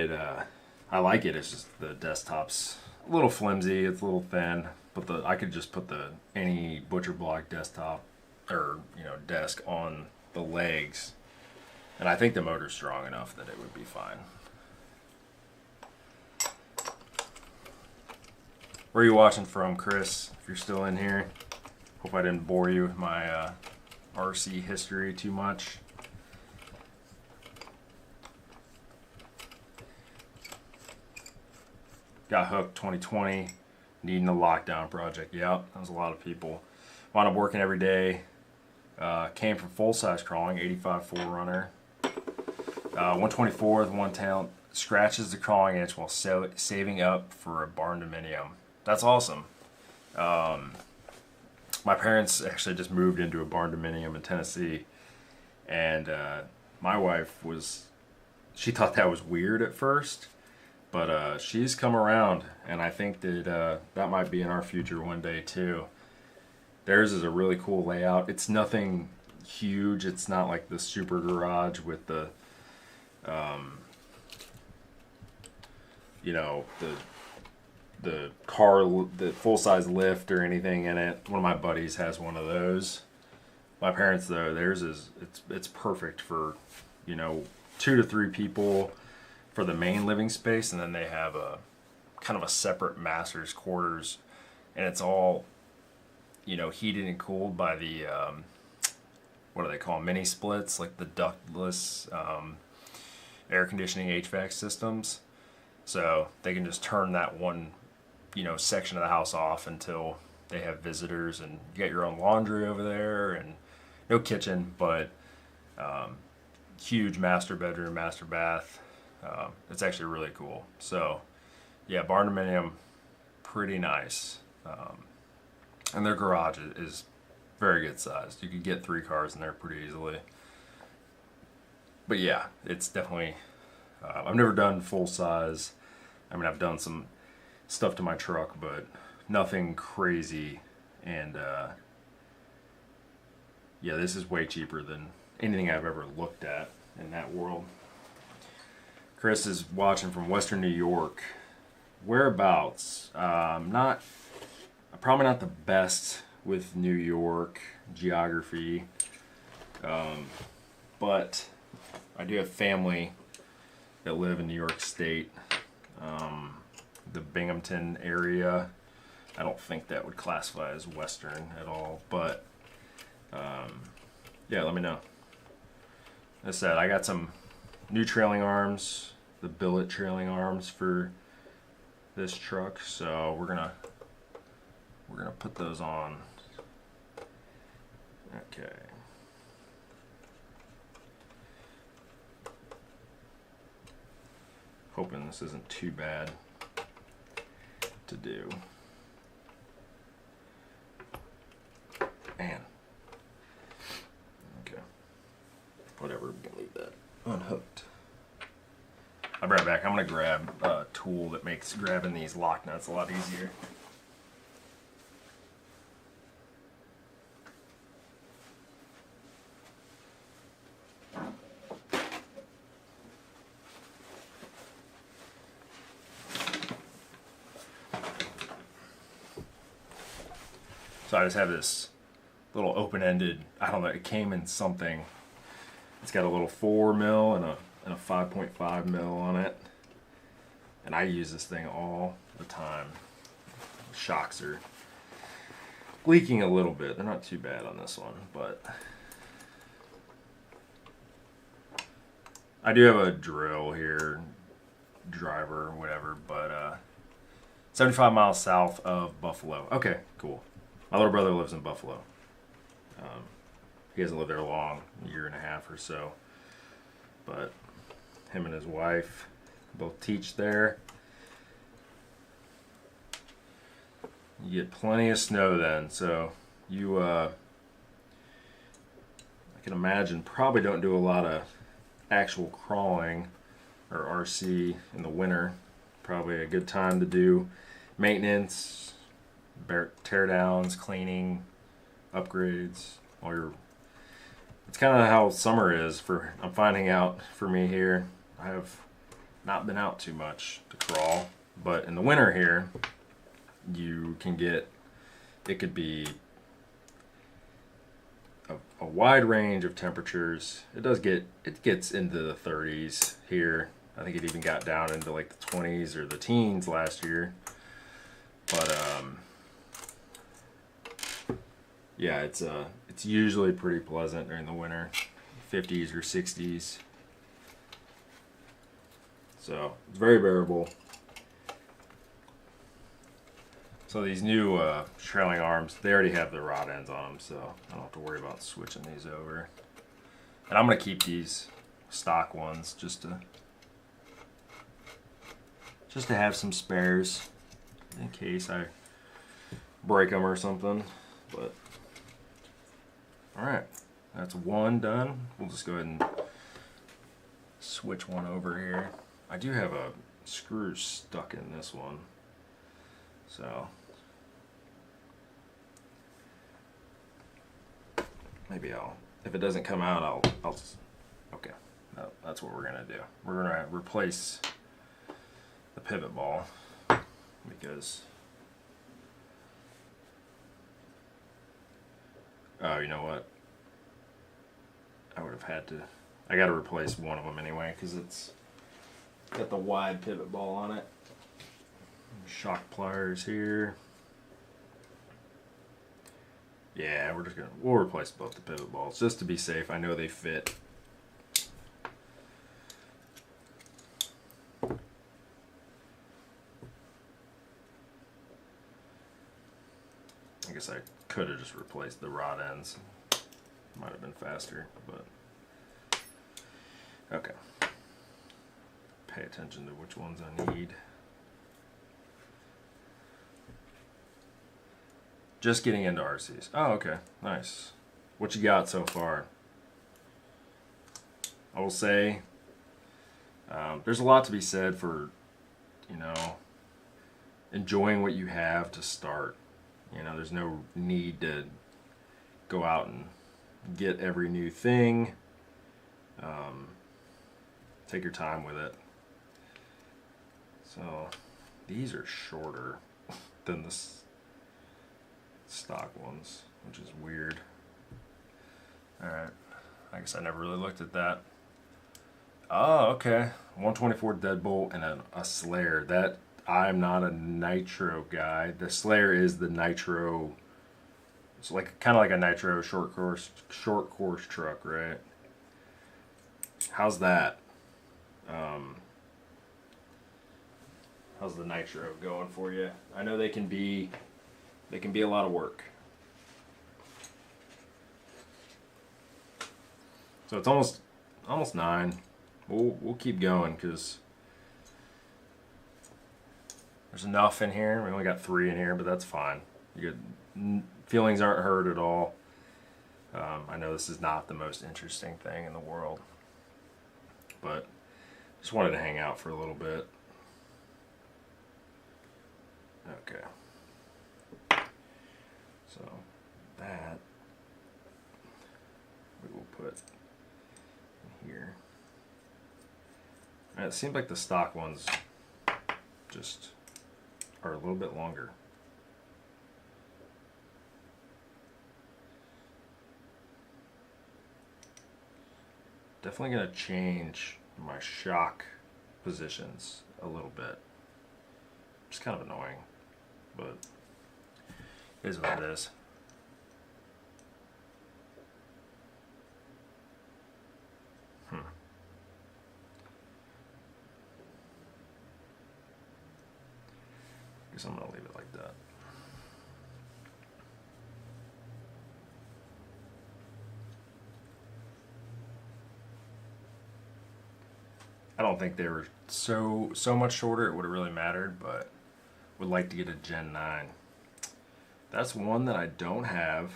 A: I like it. It's just the desktop's a little flimsy. It's a little thin, but I could just put any butcher block desktop or desk on the legs, and I think the motor's strong enough that it would be fine. Where are you watching from, Chris? If you're still in here, hope I didn't bore you with my RC history too much. Got hooked 2020, needing a lockdown project. Yep, that was a lot of people. Wound up working every day. Came from full-size crawling, 85 4Runner. 124th, one talent, scratches the crawling itch while saving up for a barn dominium. That's awesome. My parents actually just moved into a barn dominium in Tennessee, and my wife she thought that was weird at first. But she's come around, and I think that that might be in our future one day too. Theirs is a really cool layout. It's nothing huge. It's not like the super garage with the, the car, the full-size lift or anything in it. One of my buddies has one of those. My parents, though, theirs it's perfect for, 2 to 3 people for the main living space, and then they have a kind of a separate master's quarters, and it's all heated and cooled by the what do they call them? Mini splits, like the ductless air conditioning HVAC systems, so they can just turn that one section of the house off until they have visitors, and you get your own laundry over there, and no kitchen, but huge master bedroom, master bath. It's actually really cool. So, yeah, barn dominium, pretty nice. And their garage is very good sized. You could get 3 cars in there pretty easily. But yeah, it's definitely. I've never done full size. I mean, I've done some stuff to my truck, but nothing crazy. And yeah, this is way cheaper than anything I've ever looked at in that world. Chris is watching from Western New York. Whereabouts? Probably not the best with New York geography, but I do have family that live in New York State, the Binghamton area. I don't think that would classify as Western at all, but yeah, let me know. As I said, I got some new trailing arms, the billet trailing arms for this truck, so we're gonna put those on. Okay. Hoping this isn't too bad to do. Man. Okay. Whatever, we can leave that unhooked. I'll be right back. I'm going to grab a tool that makes grabbing these lock nuts a lot easier. So I just have this little open-ended, I don't know, it came in something. It's got a little 4 mil and a 5.5 mil on it. And I use this thing all the time. Shocks are leaking a little bit. They're not too bad on this one, but I do have a drill here, driver, whatever, but 75 miles south of Buffalo. Okay, cool. My little brother lives in Buffalo. He hasn't lived there long, a year and a half or so. But him and his wife both teach there. You get plenty of snow then, so you, I can imagine, probably don't do a lot of actual crawling or RC in the winter. Probably a good time to do maintenance, tear downs, cleaning, upgrades, all your. It's kind of how summer is I'm finding out for me here. I have not been out too much to crawl, But in the winter here, you can get, it could be a wide range of temperatures. It gets into the 30s here. I think it even got down into like the 20s or the teens last year. But yeah, it's usually pretty pleasant during the winter, 50s or 60s. So it's very bearable. So these new trailing arms, they already have the rod ends on them, so I don't have to worry about switching these over. And I'm going to keep these stock ones just to have some spares in case I break them or something. But all right, that's one done. We'll just go ahead and switch one over here. I do have a screw stuck in this one, so maybe if it doesn't come out, I'll just, okay, no, that's what we're gonna do. We're gonna replace the pivot ball because, oh, you know what? I would have had to, I gotta replace one of them anyway because it's got the wide pivot ball on it. Shock pliers here. Yeah, we'll replace both the pivot balls just to be safe. I know they fit. I guess I could have just replaced the rod ends. Might have been faster, but okay. Pay attention to which ones I need. Just getting into RCs. Oh, okay. Nice. What you got so far? I will say there's a lot to be said for, you know, enjoying what you have to start. You know, there's no need to go out and get every new thing. Take your time with it. So these are shorter than the stock ones, which is weird. Alright, I guess I never really looked at that. Oh, okay. 124 deadbolt and a Slayer. That, I'm not a nitro guy. The Slayer is the nitro. It's like kind of like a nitro short course truck, right? How's that? How's the nitro going for you? I know they can be a lot of work. So it's almost 9. We'll keep going because there's enough in here. We only got 3 in here, but that's fine. Feelings aren't hurt at all. I know this is not the most interesting thing in the world, but just wanted to hang out for a little bit. Okay. So that we will put in here. And it seems like the stock ones just are a little bit longer. Definitely going to change my shock positions a little bit. It's kind of annoying, but it is what it is. Guess I'm going to leave it like that. I don't think they were so much shorter it would have really mattered, but would like to get a Gen 9. That's one that I don't have.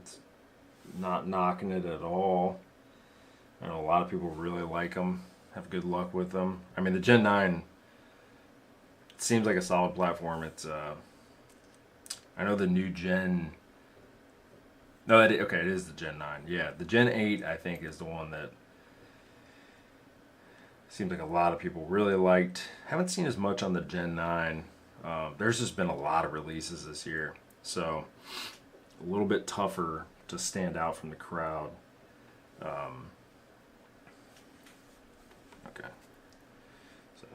A: It's not knocking it at all. I know a lot of people really like them, have good luck with them. I mean, the Gen 9 seems like a solid platform. It's I know the new Gen. No, okay, it is the Gen 9. Yeah, the Gen 8 I think is the one that Seems like a lot of people really liked. Haven't seen as much on the Gen 9. There's just been a lot of releases this year, so a little bit tougher to stand out from the crowd. Okay, so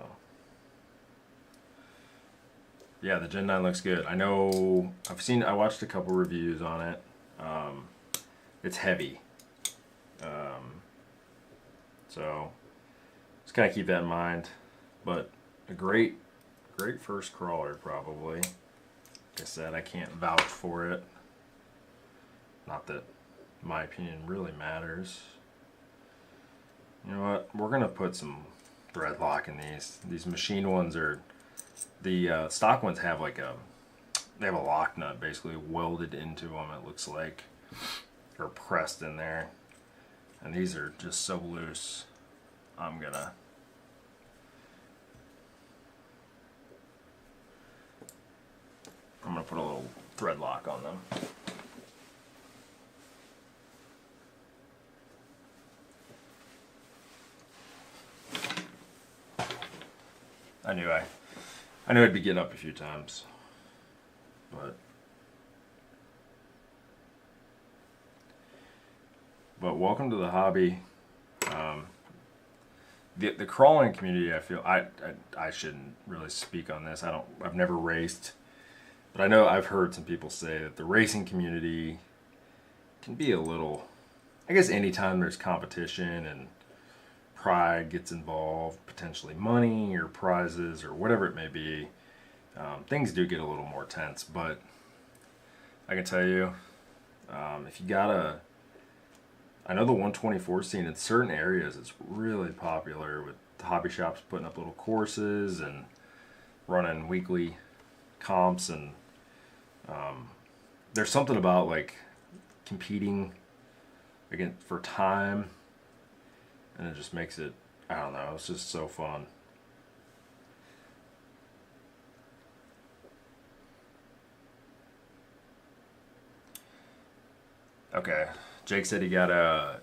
A: yeah, the Gen 9 looks good. I know I watched a couple reviews on it. It's heavy, so just kind of keep that in mind. But a great first crawler probably. Like I said, I can't vouch for it. Not that my opinion really matters. You know what? We're gonna put some thread lock in these. These machine ones are the stock ones have they have a lock nut basically welded into them. It looks like, or pressed in there, and these are just so loose. I'm gonna put a little thread lock on them. I knew I'd be getting up a few times, but welcome to the hobby. The crawling community, I feel I shouldn't really speak on this. I've never raced, but I know I've heard some people say that the racing community can be a little, I guess anytime there's competition and pride gets involved, potentially money or prizes or whatever it may be, things do get a little more tense. But I can tell you, if you I know the 124 scene in certain areas is really popular, with hobby shops putting up little courses and running weekly comps, and there's something about like competing again for time, and it just makes it, I don't know, it's just so fun. Okay, Jake said he got a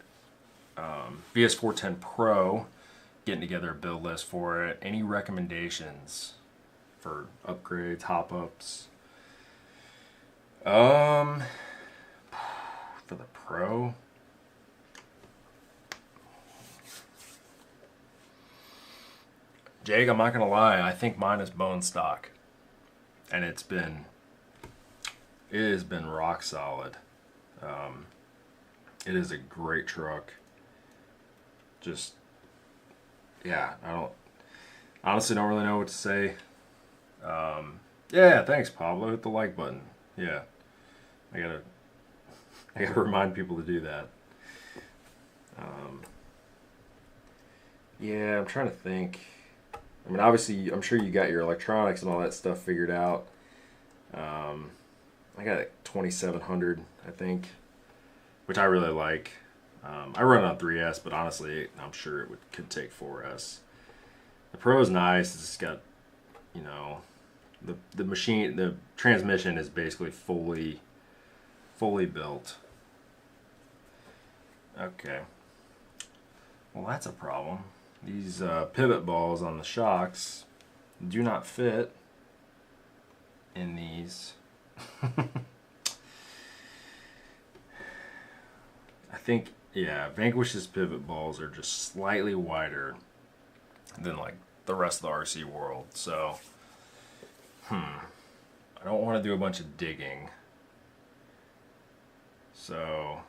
A: VS410 Pro, getting together a build list for it. Any recommendations for upgrades, hop ups? For the Pro, Jake, I'm not gonna lie, I think mine is bone stock, and it has been rock solid. It is a great truck. Just, yeah, honestly don't really know what to say. Yeah, thanks Pablo, hit the like button. Yeah, I gotta remind people to do that. Yeah, I'm trying to think. I mean, obviously, I'm sure you got your electronics and all that stuff figured out. I got like 2700, I think, which I really like. I run it on 3S, but honestly, I'm sure could take 4S. The Pro is nice. It's got, you know, the transmission is basically fully built. Okay. Well, that's a problem. These pivot balls on the shocks do not fit in these. I think, yeah, Vanquish's pivot balls are just slightly wider than like the rest of the RC world. So, I don't want to do a bunch of digging. So,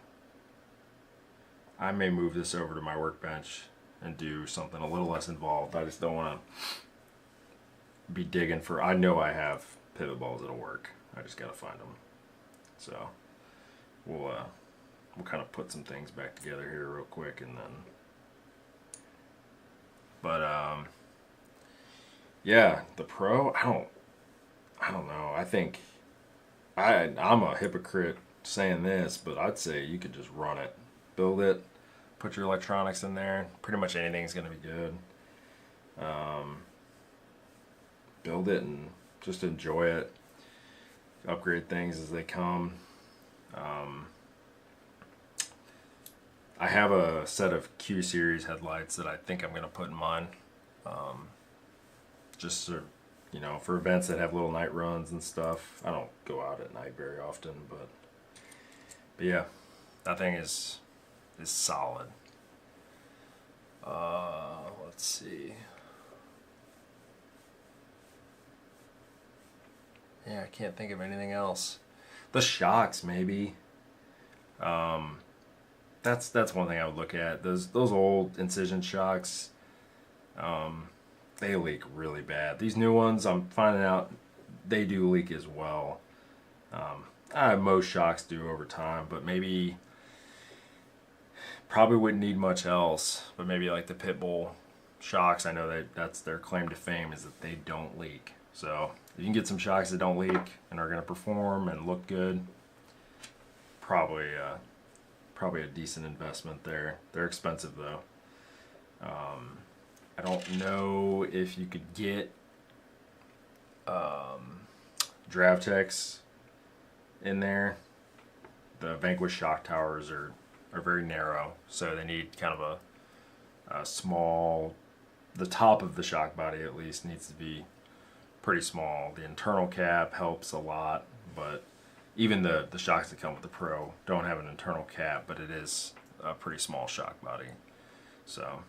A: I may move this over to my workbench and do something a little less involved. I just don't want to be digging for, I know I have pivot balls that'll work. I just gotta find them. So, we'll kind of put some things back together here real quick, and then, but yeah, the Pro, I don't know. I think I'm a hypocrite saying this, but I'd say you could just run it, build it, put your electronics in there. Pretty much anything's gonna be good. Build it and just enjoy it. Upgrade things as they come. I have a set of Q series headlights that I think I'm gonna put in mine, just to, you know, for events that have little night runs and stuff. I don't go out at night very often, but yeah, that thing is solid. Let's see. Yeah, I can't think of anything else. The shocks, maybe. That's one thing I would look at. Those old Incision shocks, they leak really bad. These new ones, I'm finding out they do leak as well. Most shocks do over time, but maybe probably wouldn't need much else. But maybe like the Pitbull shocks, I know that's their claim to fame, is that they don't leak. So if you can get some shocks that don't leak and are going to perform and look good, probably a decent investment there. They're expensive though. I don't know if you could get Dravtex in there. The Vanquish shock towers are very narrow, so they need kind of a small, the top of the shock body at least needs to be pretty small. The internal cap helps a lot, but even the shocks that come with the Pro don't have an internal cap, but it is a pretty small shock body. So,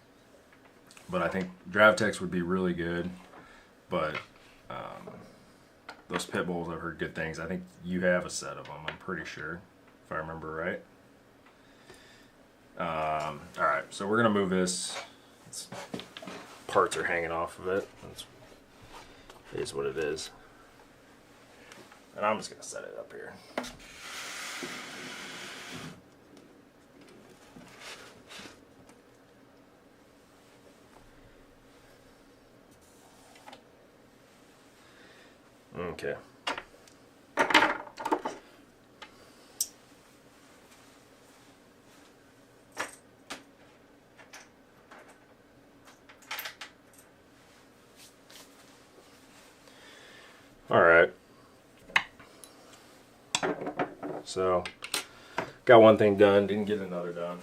A: but I think Dravtex would be really good, but those pit bulls, I've heard good things. I think you have a set of them, I'm pretty sure, if I remember right. Alright, so we're going to move this. Parts are hanging off of it. It is what it is. And I'm just going to set it up here. Okay. All right. So, got one thing done, didn't get another done.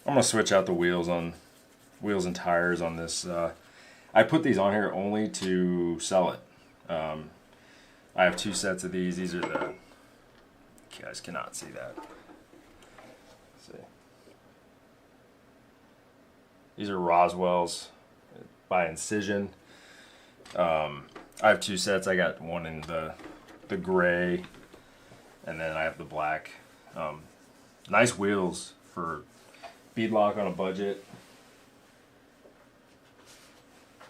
A: I'm gonna switch out the wheels and tires on this. I put these on here only to sell it. I have two sets of these. These are the, you guys cannot see that. Let's see. These are Roswell's by Incision. I have two sets. I got one in the gray, and then I have the black. Nice wheels for beadlock on a budget.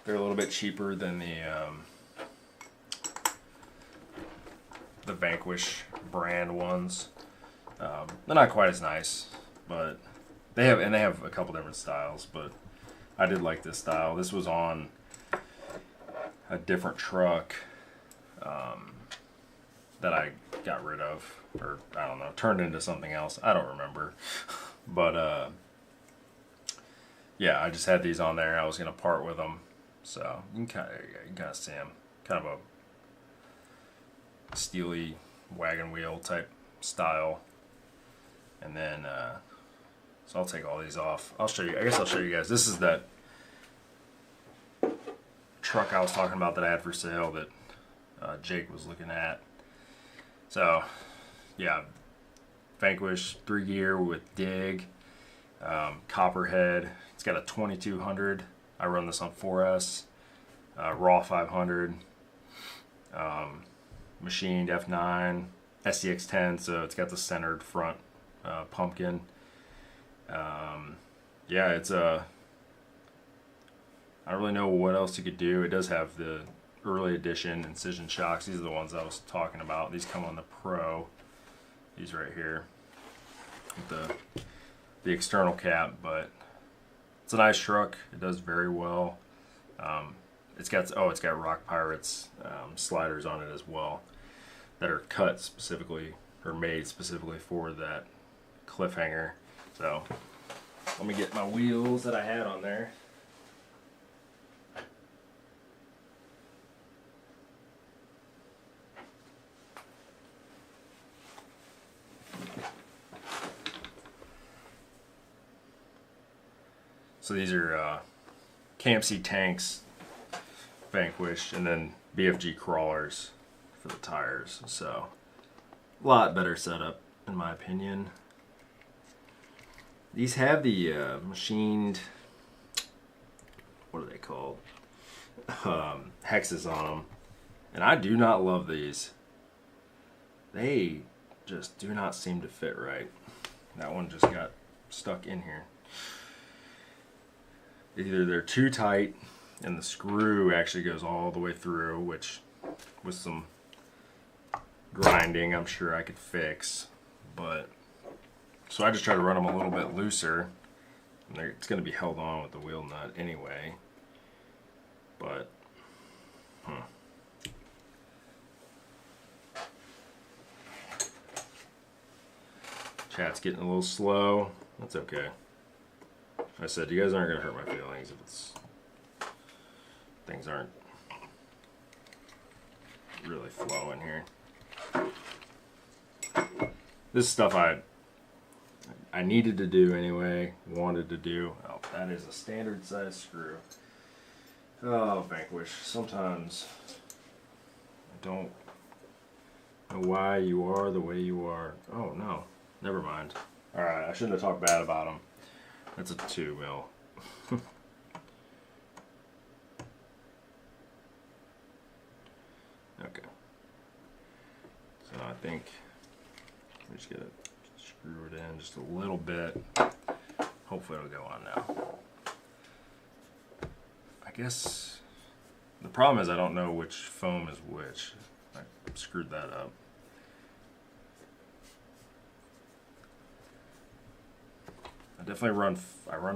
A: They're a little bit cheaper than the Vanquish brand ones. They're not quite as nice, but they have a couple different styles. But I did like this style. This was on a different truck that I got rid of, or I don't know, turned into something else. I don't remember, but yeah, I just had these on there. I was gonna part with them, so you can kind of see them, kind of a steely wagon wheel type style. And then so I'll take all these off. I'll show you. I guess I'll show you guys. This is that truck I was talking about that I had for sale that Jake was looking at. So yeah, Vanquish 3-gear with dig, Copperhead. It's got a 2200. I run this on 4S, raw 500, machined F9, SCX10. So it's got the centered front pumpkin. Yeah, it's a. I don't really know what else you could do. It does have the early edition Incision shocks. These are the ones I was talking about. These come on the Pro. These right here with the external cap, but it's a nice truck. It does very well. it's got Rock Pirates sliders on it as well that are cut specifically or made specifically for that cliffhanger. So let me get my wheels that I had on there. So these are KMC tanks, Vanquish, and then BFG crawlers for the tires. So a lot better setup in my opinion. These have the machined, what are they called? Hexes on them. And I do not love these. They just do not seem to fit right. That one just got stuck in here. Either they're too tight and the screw actually goes all the way through, which with some grinding I'm sure I could fix. But so I just try to run them a little bit looser. And it's going to be held on with the wheel nut anyway. But chat's getting a little slow. That's okay. I said you guys aren't going to hurt my feelings if things aren't really flowing here. This stuff I needed to do anyway, wanted to do. Oh, that is a standard size screw. Oh, Vanquish, sometimes I don't know why you are the way you are. Oh, no, never mind. Alright, I shouldn't have talked bad about them. That's a 2 mil. Okay. So I think we just gotta screw it in just a little bit. Hopefully it'll go on now. I guess the problem is I don't know which foam is which. I screwed that up. I definitely run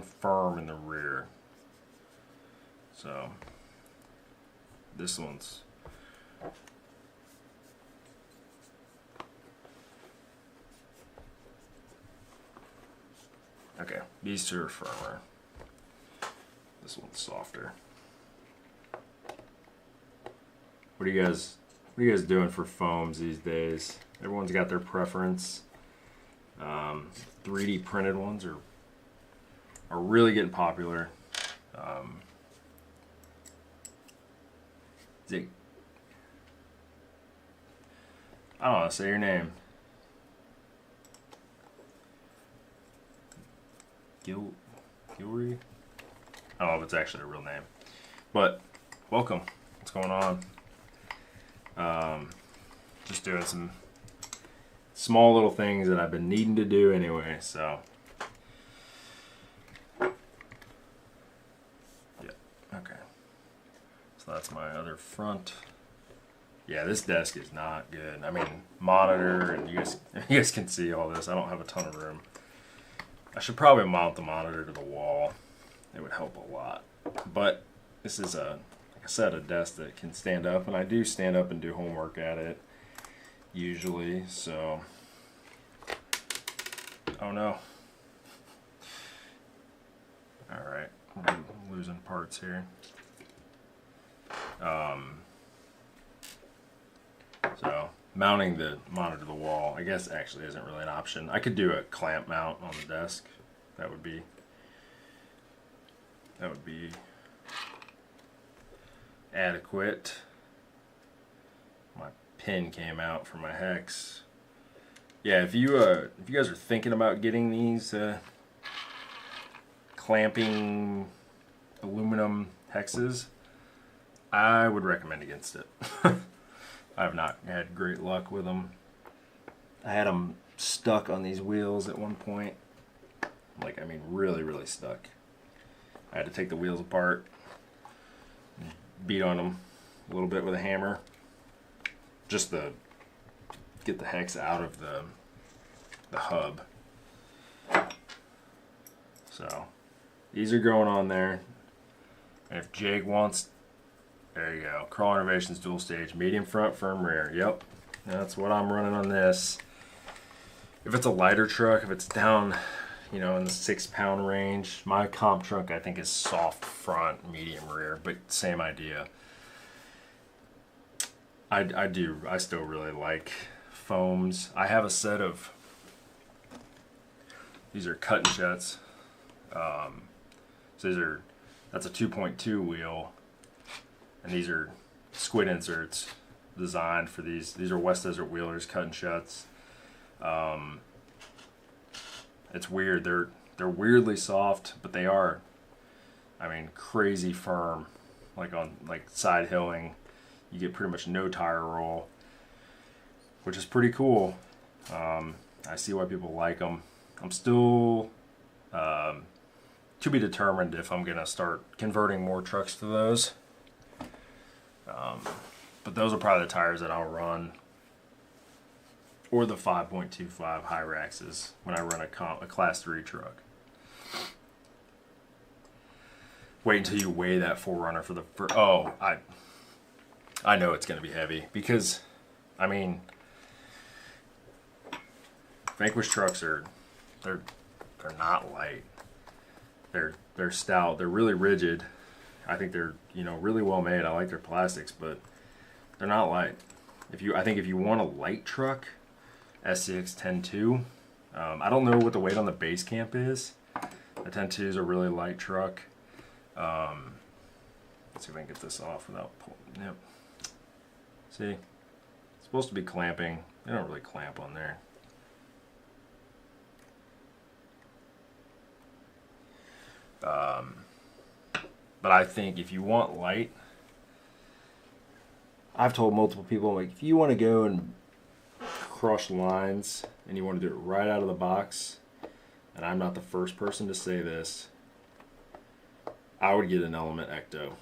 A: firm in the rear. So this one's okay. These two are firmer. This one's softer. What are you guys doing for foams these days? Everyone's got their preference. 3D printed ones are really getting popular. I don't know, say your name. Gilry? I don't know if it's actually a real name. But welcome. What's going on? Just doing some small little things that I've been needing to do anyway, so yeah, okay. So that's my other front. Yeah, this desk is not good. I mean, monitor, and you guys can see all this. I don't have a ton of room. I should probably mount the monitor to the wall. It would help a lot. But this is like I said, a desk that can stand up, and I do stand up and do homework at it usually, so oh no. Alright, I'm losing parts here. So mounting the monitor to the wall, I guess actually isn't really an option. I could do a clamp mount on the desk. That would be adequate. My pin came out for my hex. Yeah, if you guys are thinking about getting these clamping aluminum hexes, I would recommend against it. I've not had great luck with them. I had them stuck on these wheels at one point. Like, I mean, really, really stuck. I had to take the wheels apart, beat on them a little bit with a hammer, just to get the hex out of the hub. So these are going on there. And if Jake wants There you go. Crawl Innovations dual stage, medium front, firm rear. Yep, that's what I'm running on this. If it's a lighter truck, if it's down, you know, in the 6 pound range, my comp truck I think is soft front, medium rear, but same idea. I still really like foams. I have a set of, these are cut and jets. So that's a 2.2 wheel, and these are squid inserts designed for these. These are West Desert Wheelers cut and shuts. It's weird. They're weirdly soft, but they are, I mean, crazy firm. Like on side hilling, you get pretty much no tire roll, which is pretty cool. I see why people like them. I'm still to be determined if I'm gonna start converting more trucks to those. But those are probably the tires that I'll run, or the 5.25 Hyraxes when I run a class 3 truck. Wait until you weigh that 4Runner for the first. Oh, I know it's gonna be heavy because, I mean, Vanquish trucks they're not light. They're stout. They're really rigid. I think they're, you know, really well made. I like their plastics, but they're not light. I think if you want a light truck, SCX 10.2. I don't know what the weight on the base camp is. The 10.2 is a really light truck. Let's see if I can get this off without pulling. Yep. See, it's supposed to be clamping. They don't really clamp on there. But I think if you want light, I've told multiple people, like, if you want to go and crush lines and you want to do it right out of the box, and I'm not the first person to say this, I would get an Element Ecto.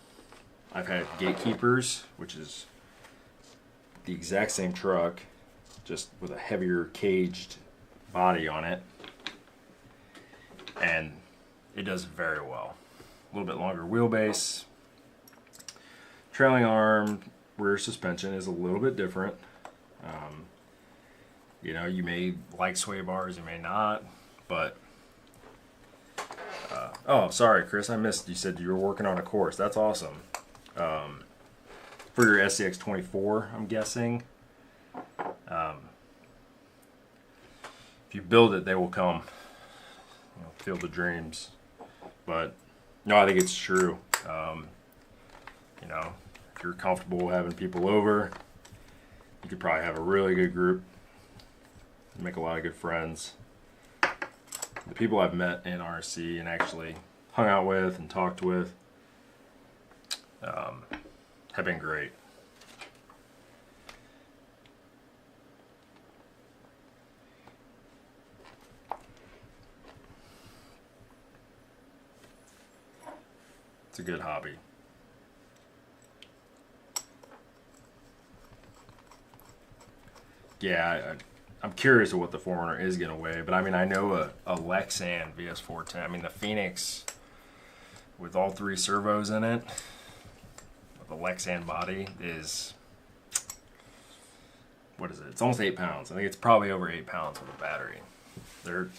A: I've had Gatekeepers, which is the exact same truck, just with a heavier caged body on it, and it does very well. A little bit longer wheelbase. Trailing arm, rear suspension is a little bit different. You know, you may like sway bars, you may not, but oh, sorry, Chris, I missed. You said you were working on a course. That's awesome. For your SCX 24, I'm guessing. If you build it, they will come. You know, field of dreams. But no, I think it's true. You know, if you're comfortable having people over, you could probably have a really good group, make a lot of good friends. The people I've met in RC and actually hung out with and talked with have been great. It's a good hobby. Yeah, I'm curious of what the 4Runner is going to weigh, but I mean, I know a Lexan VS410. I mean, the Phoenix with all 3 servos in it, the Lexan body is, what is it? It's almost 8 pounds. I think it's probably over 8 pounds with a battery. They're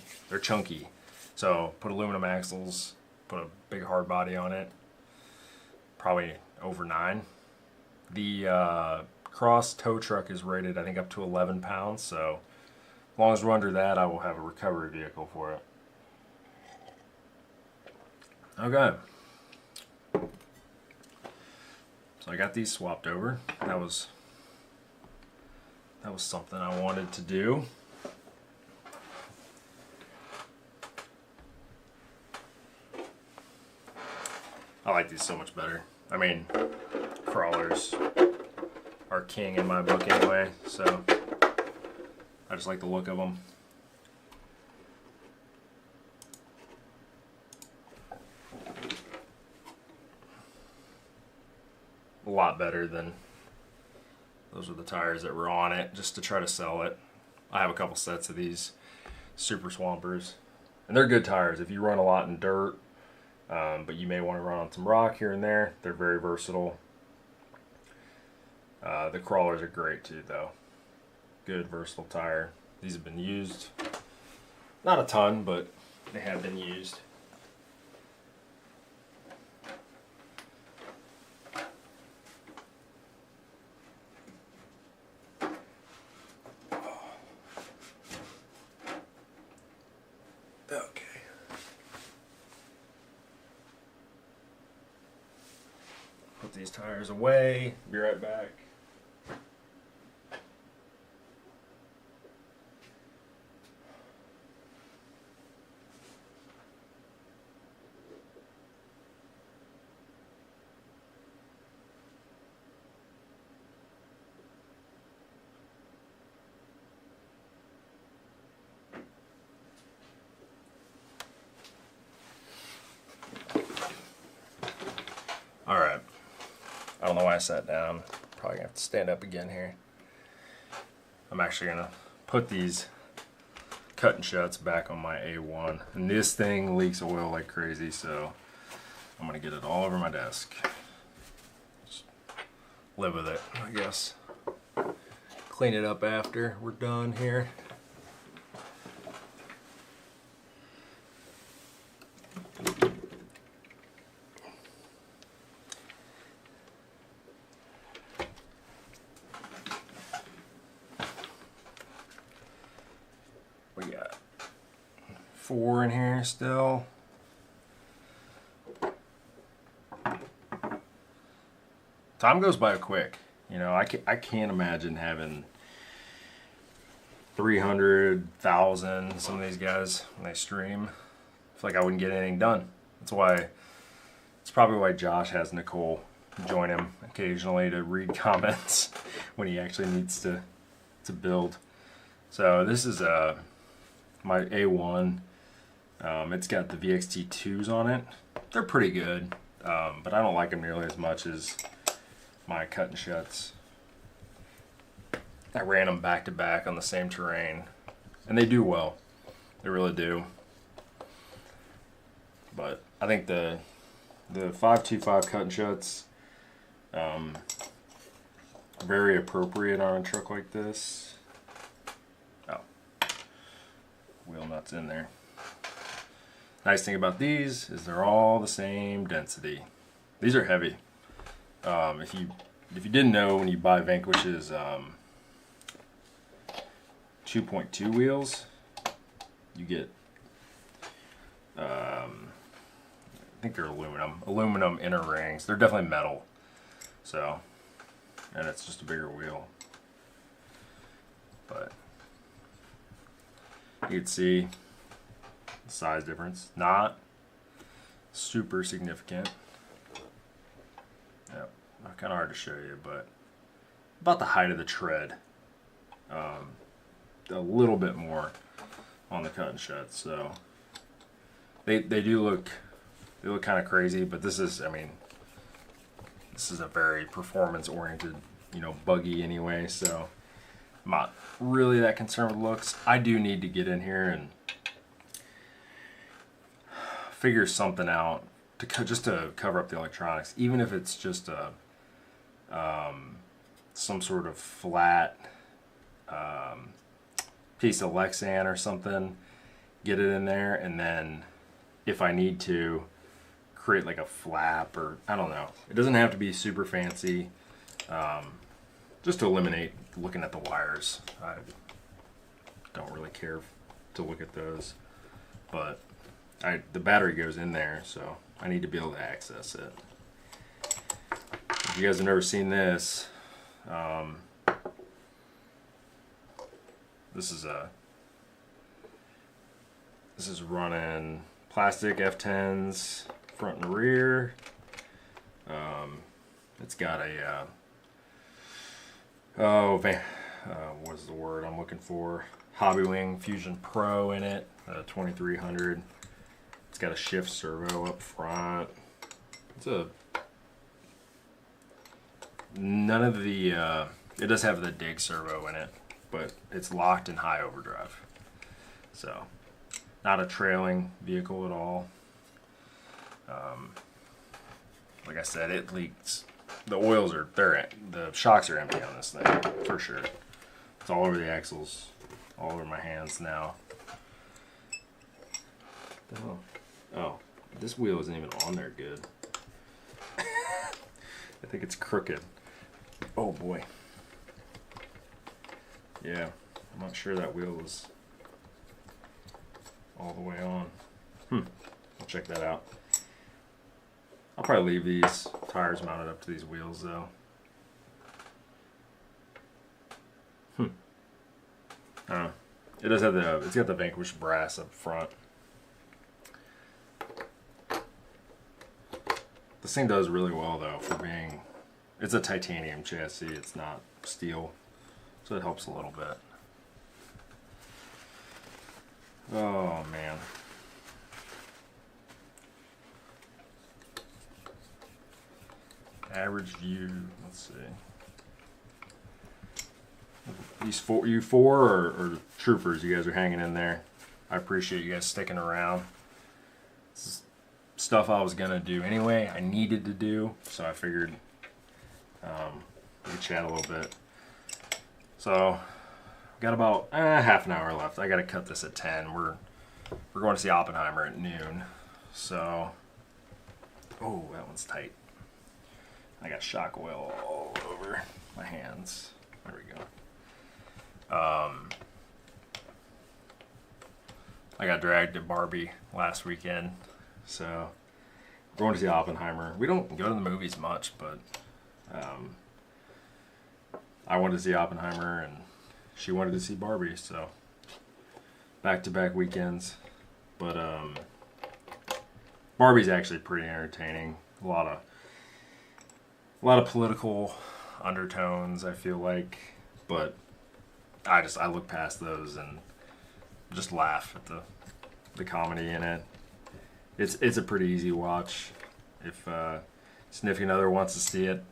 A: chunky. So put aluminum axles, put a big hard body on it, probably over 9. The Cross tow truck is rated, I think, up to 11 pounds. So as long as we're under that, I will have a recovery vehicle for it. Okay. So I got these swapped over. That was something I wanted to do. I like these so much better. I mean, crawlers are king in my book anyway, so I just like the look of them. A lot better than those are the tires that were on it, just to try to sell it. I have a couple sets of these Super Swampers, and they're good tires if you run a lot in dirt, but you may want to run on some rock here and there. They're very versatile. The crawlers are great too, though. Good, versatile tire. These have been used. Not a ton, but they have been used. Okay. Put these tires away. Be right back. All right. I don't know why I sat down. Probably gonna have to stand up again here. I'm actually gonna put these cut and shuts back on my A1. And this thing leaks oil like crazy, so I'm gonna get it all over my desk. Just live with it, I guess. Clean it up after we're done here. We got 4 in here still. Time goes by quick. You know, I can't imagine having 300,000, some of these guys, when they stream. I feel like I wouldn't get anything done. It's probably why Josh has Nicole join him occasionally to read comments when he actually needs to build. So this is my A1. It's got the VXT2s on it. They're pretty good, but I don't like them nearly as much as my cut and shuts. I ran them back to back on the same terrain, and they do well. They really do. But I think the 525 cut and shuts very appropriate on a truck like this. Oh, wheel nuts in there. Nice thing about these is they're all the same density. These are heavy. If you didn't know, when you buy Vanquish's 2.2 wheels, you get I think they're aluminum inner rings. They're definitely metal, so, and it's just a bigger wheel. But you can see the size difference. Not super significant. Yep, kind of hard to show you, but about the height of the tread. A little bit more on the cut and shuts, so they do look kind of crazy, but this is, I mean, this is a very performance oriented, you know, buggy anyway, so I'm not really that concerned with looks. I do need to get in here and figure something out just to cover up the electronics, even if it's just a some sort of flat piece of Lexan or something, get it in there, and then if I need to create like a flap, or I don't know, it doesn't have to be super fancy, just to eliminate looking at the wires. I don't really care to look at those, but the battery goes in there, so I need to be able to access it. If you guys have never seen this, this is running plastic F10s front and rear. It's got a what is the word I'm looking for? Hobbywing Fusion Pro in it, 2300. It's got a shift servo up front. None of the it does have the dig servo in it, but it's locked in high overdrive, so not a trailing vehicle at all. Like I said, it leaks the oils are the shocks are empty on this thing for sure. It's all over the axles, all over my hands now. Oh, this wheel isn't even on there good. I think it's crooked. Oh boy. Yeah, I'm not sure that wheel is all the way on. I'll check that out. I'll probably leave these tires mounted up to these wheels though. I don't know. It does have it's got the Vanquish brass up front. This thing does really well though for being, it's a titanium chassis, it's not steel, so it helps a little bit. Oh man. Average view, let's see. You four or troopers, you guys are hanging in there. I appreciate you guys sticking around. This is stuff I was gonna do anyway, I needed to do, so I figured we could chat a little bit. So, got about half an hour left. I gotta cut this at 10. We're going to see Oppenheimer at noon. So, oh, that one's tight. I got shock oil all over my hands. There we go. I got dragged to Barbie last weekend, so we're going to see Oppenheimer. We don't go to the movies much, but I wanted to see Oppenheimer and she wanted to see Barbie, so back-to-back weekends. But Barbie's actually pretty entertaining. A lot of political undertones, I feel like, but I look past those and just laugh at the comedy in it. It's a pretty easy watch. If significant other wants to see it,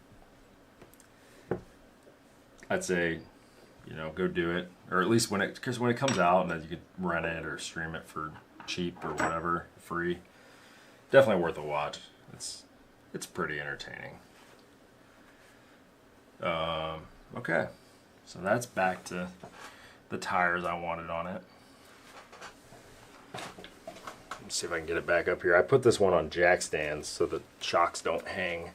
A: I'd say, go do it, or at least when it comes out and then you could rent it or stream it for cheap or whatever, free. Definitely worth a watch. It's pretty entertaining. Okay, so that's back to the tires I wanted on it. Let's see if I can get it back up here. I put this one on jack stands so the shocks don't hang.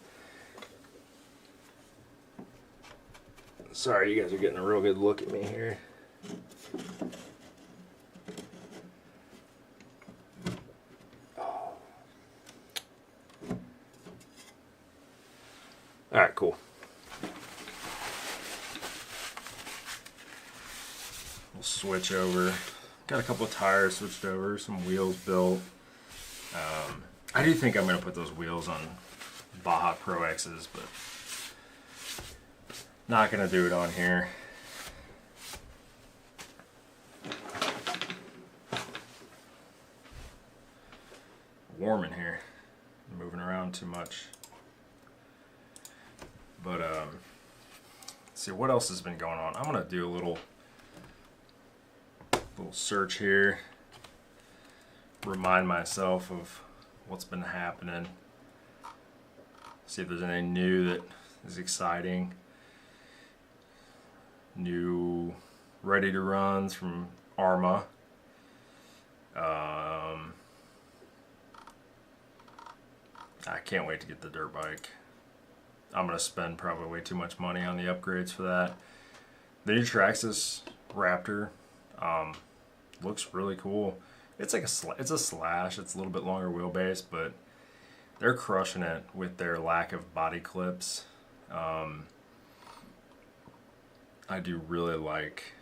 A: Sorry, you guys are getting a real good look at me here. Alright, cool. We'll switch over. Got a couple of tires switched over, some wheels built. I do think I'm going to put those wheels on Baja Pro X's, but not going to do it on here. Warm in here. I'm moving around too much. But let's see what else has been going on. I'm going to do a little search here. Remind myself of what's been happening. See if there's anything new that is exciting. New ready to runs from Arma. I can't wait to get the dirt bike. I'm going to spend probably way too much money on the upgrades for that. The new Traxxas Raptor looks really cool. It's like it's a Slash. It's a little bit longer wheelbase, but they're crushing it with their lack of body clips. I do really like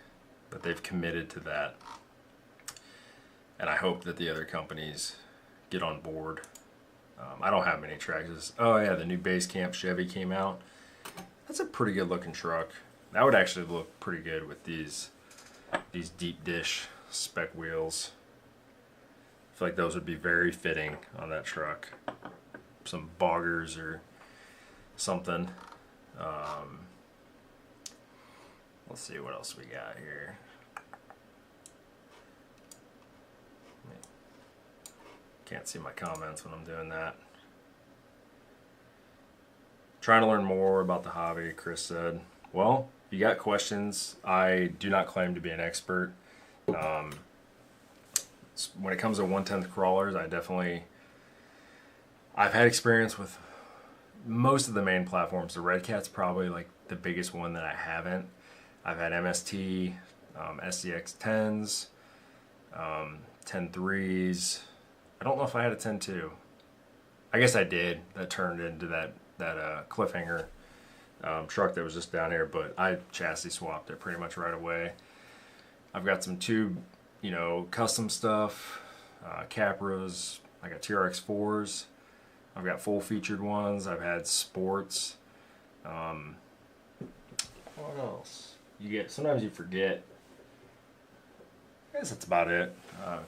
A: that they've committed to that, and I hope that the other companies get on board. I don't have many Traxxas. Oh yeah, the new Base Camp Chevy came out. That's a pretty good looking truck. That would actually look pretty good with these deep dish spec wheels. I feel like those would be very fitting on that truck. Some boggers or something. Let's see what else we got here. Can't see my comments when I'm doing that. Trying to learn more about the hobby, Chris said. Well, if you got questions, I do not claim to be an expert. Um, when it comes to 1/10 crawlers, I've had experience with most of the main platforms. The Red Cat's probably like the biggest one that I haven't. I've had MST, SCX 10s, 10 3s. I don't know if I had a 10-2. I guess I did. That turned into that cliffhanger truck that was just down here, but I chassis swapped it pretty much right away. I've got some tube, custom stuff, Capras. I got TRX 4s. I've got full featured ones. I've had sports. What else? Sometimes you forget. I guess that's about it.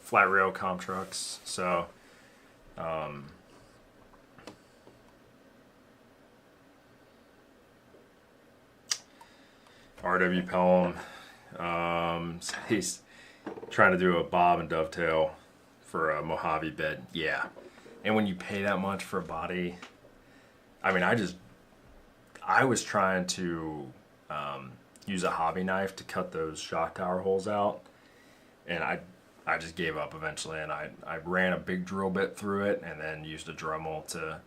A: Flat rail comp trucks. So, RW Pelham. He's trying to do a bob and dovetail for a Mojave bed. Yeah. And when you pay that much for a body, I mean, I was trying to use a hobby knife to cut those shock tower holes out, and I just gave up eventually, and I ran a big drill bit through it and then used a Dremel to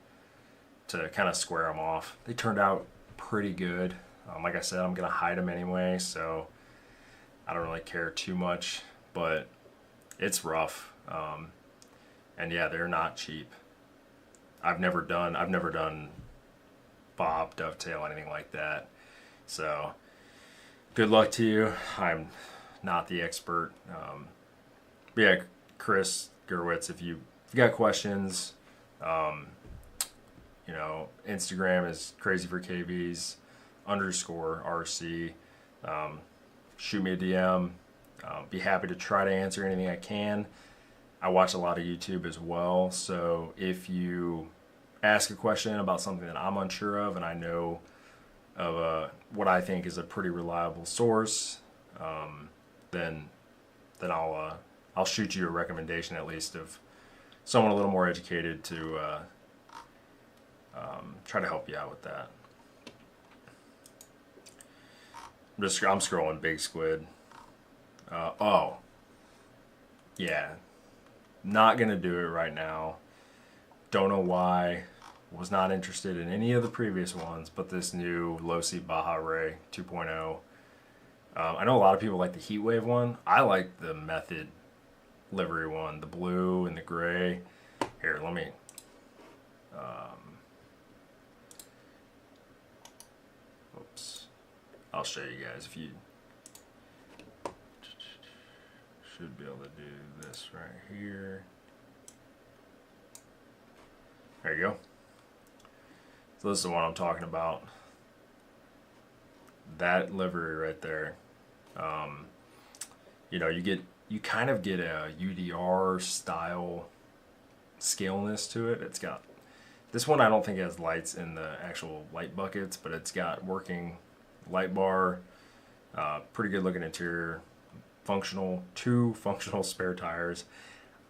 A: kind of square them off. They turned out pretty good. Like I said, I'm going to hide them anyway, so I don't really care too much, but it's rough. And yeah, they're not cheap. I've never done bob, dovetail, anything like that. So good luck to you. I'm not the expert. But yeah, Chris Gerwitz, if you got questions, Instagram is crazy4KVs _RC. Shoot me a DM. Be happy to try to answer anything I can. I watch a lot of YouTube as well, so if you ask a question about something that I'm unsure of and I know of what I think is a pretty reliable source, then I'll shoot you a recommendation at least of someone a little more educated to try to help you out with that. I'm scrolling Big Squid. Yeah. Not going to do it right now. Don't know why. Was not interested in any of the previous ones, but this new low seat Baja Ray 2.0. I know a lot of people like the Heatwave one. I like the Method livery one, the blue and the gray. Here, let me... oops. I'll show you guys if you... Should be able to do this right here. There you go. So this is the one I'm talking about. That livery right there. You kind of get a UDR style scaleness to it. It's got this one. I don't think it has lights in the actual light buckets, but it's got working light bar. Pretty good looking interior. Two functional spare tires.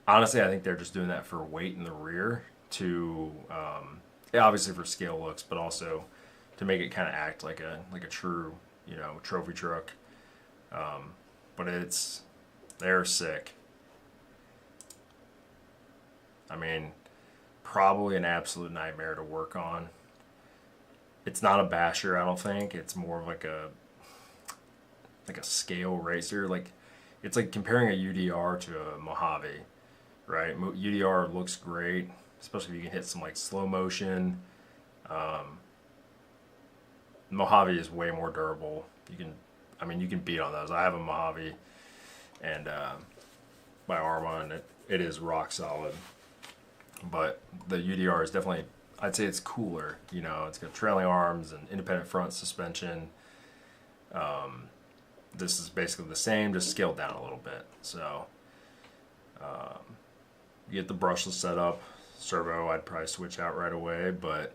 A: Honestly, I think they're just doing that for weight in the rear to obviously for scale looks, but also to make it kind of act like a true trophy truck. But they're sick. I mean, probably an absolute nightmare to work on. It's not a basher, I don't think. It's more of like a scale racer. It's like comparing a UDR to a Mojave, right? UDR looks great, especially if you can hit some slow motion. Mojave is way more durable. You can beat on those. I have a Mojave and by Arma, and it is rock solid. But the UDR is definitely, I'd say it's cooler. It's got trailing arms and independent front suspension. This is basically the same, just scaled down a little bit. So you get the brushless setup. Servo, I'd probably switch out right away, but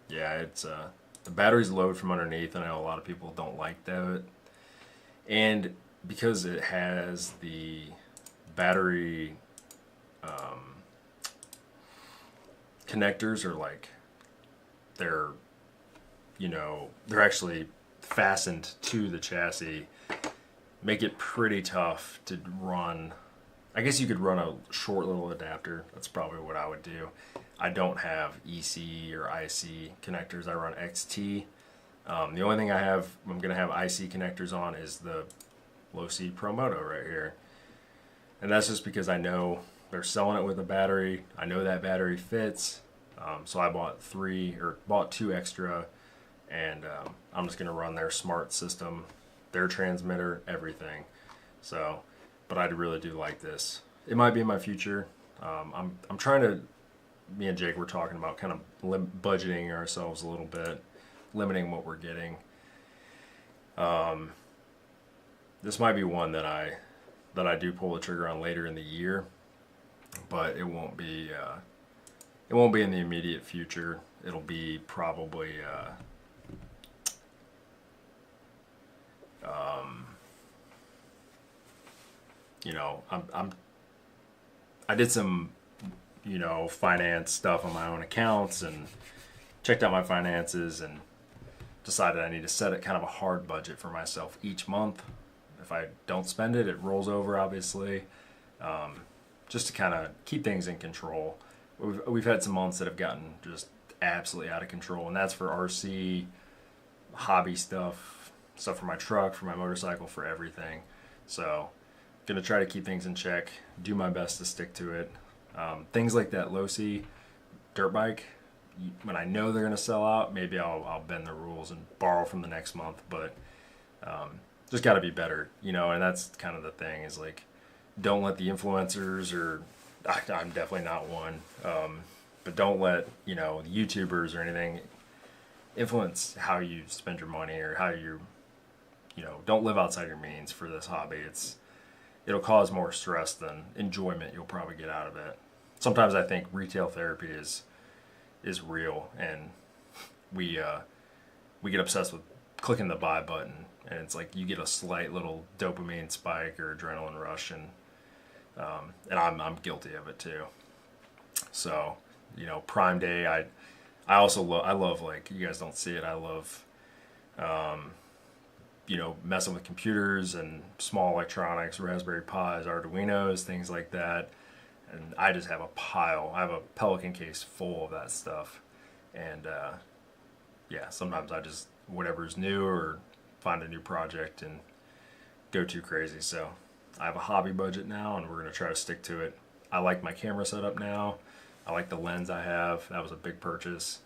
A: yeah, it's the batteries load from underneath, and I know a lot of people don't like that. And because it has the battery connectors are they're, you know, they're actually fastened to the chassis, make it pretty tough to run. I guess you could run a short little adapter. That's probably what I would do. I don't have EC or IC connectors. I run XT. The only thing I'm going to have IC connectors on is the Losi Pro Moto right here. And that's just because I know they're selling it with a battery. I know that battery fits. So I bought two extra, and I'm just going to run their smart system, their transmitter, everything. So, but I really do like this. It might be in my future. I'm trying to, me and Jake were talking about kind of budgeting ourselves a little bit, limiting what we're getting. This might be one that I do pull the trigger on later in the year, but it won't be in the immediate future. It'll be probably you know, I did some, you know, finance stuff on my own accounts and checked out my finances and decided I need to set it kind of a hard budget for myself each month. If I don't spend it, it rolls over, obviously, just to kind of keep things in control. We've had some months that have gotten just absolutely out of control, and that's for RC, hobby stuff for my truck, for my motorcycle, for everything. So going to try to keep things in check, do my best to stick to it. Things like that Losi dirt bike, when I know they're going to sell out, maybe I'll bend the rules and borrow from the next month, but just got to be better, you know, and that's kind of the thing is like, don't let the influencers, or I'm definitely not one, but don't let, you know, the YouTubers or anything influence how you spend your money or how you know, don't live outside your means for this hobby. It'll cause more stress than enjoyment you'll probably get out of it. Sometimes I think retail therapy is real, and we get obsessed with clicking the buy button, and it's like you get a slight little dopamine spike or adrenaline rush, and I'm guilty of it too. So, you know, Prime Day, I also love, like, you guys don't see it, I love you know, messing with computers and small electronics, Raspberry Pis, Arduinos, things like that. And I just have I have a Pelican case full of that stuff. And yeah, sometimes I just, whatever's new, or find a new project and go too crazy. So I have a hobby budget now, and we're going to try to stick to it. I like my camera setup now. I like the lens I have. That was a big purchase.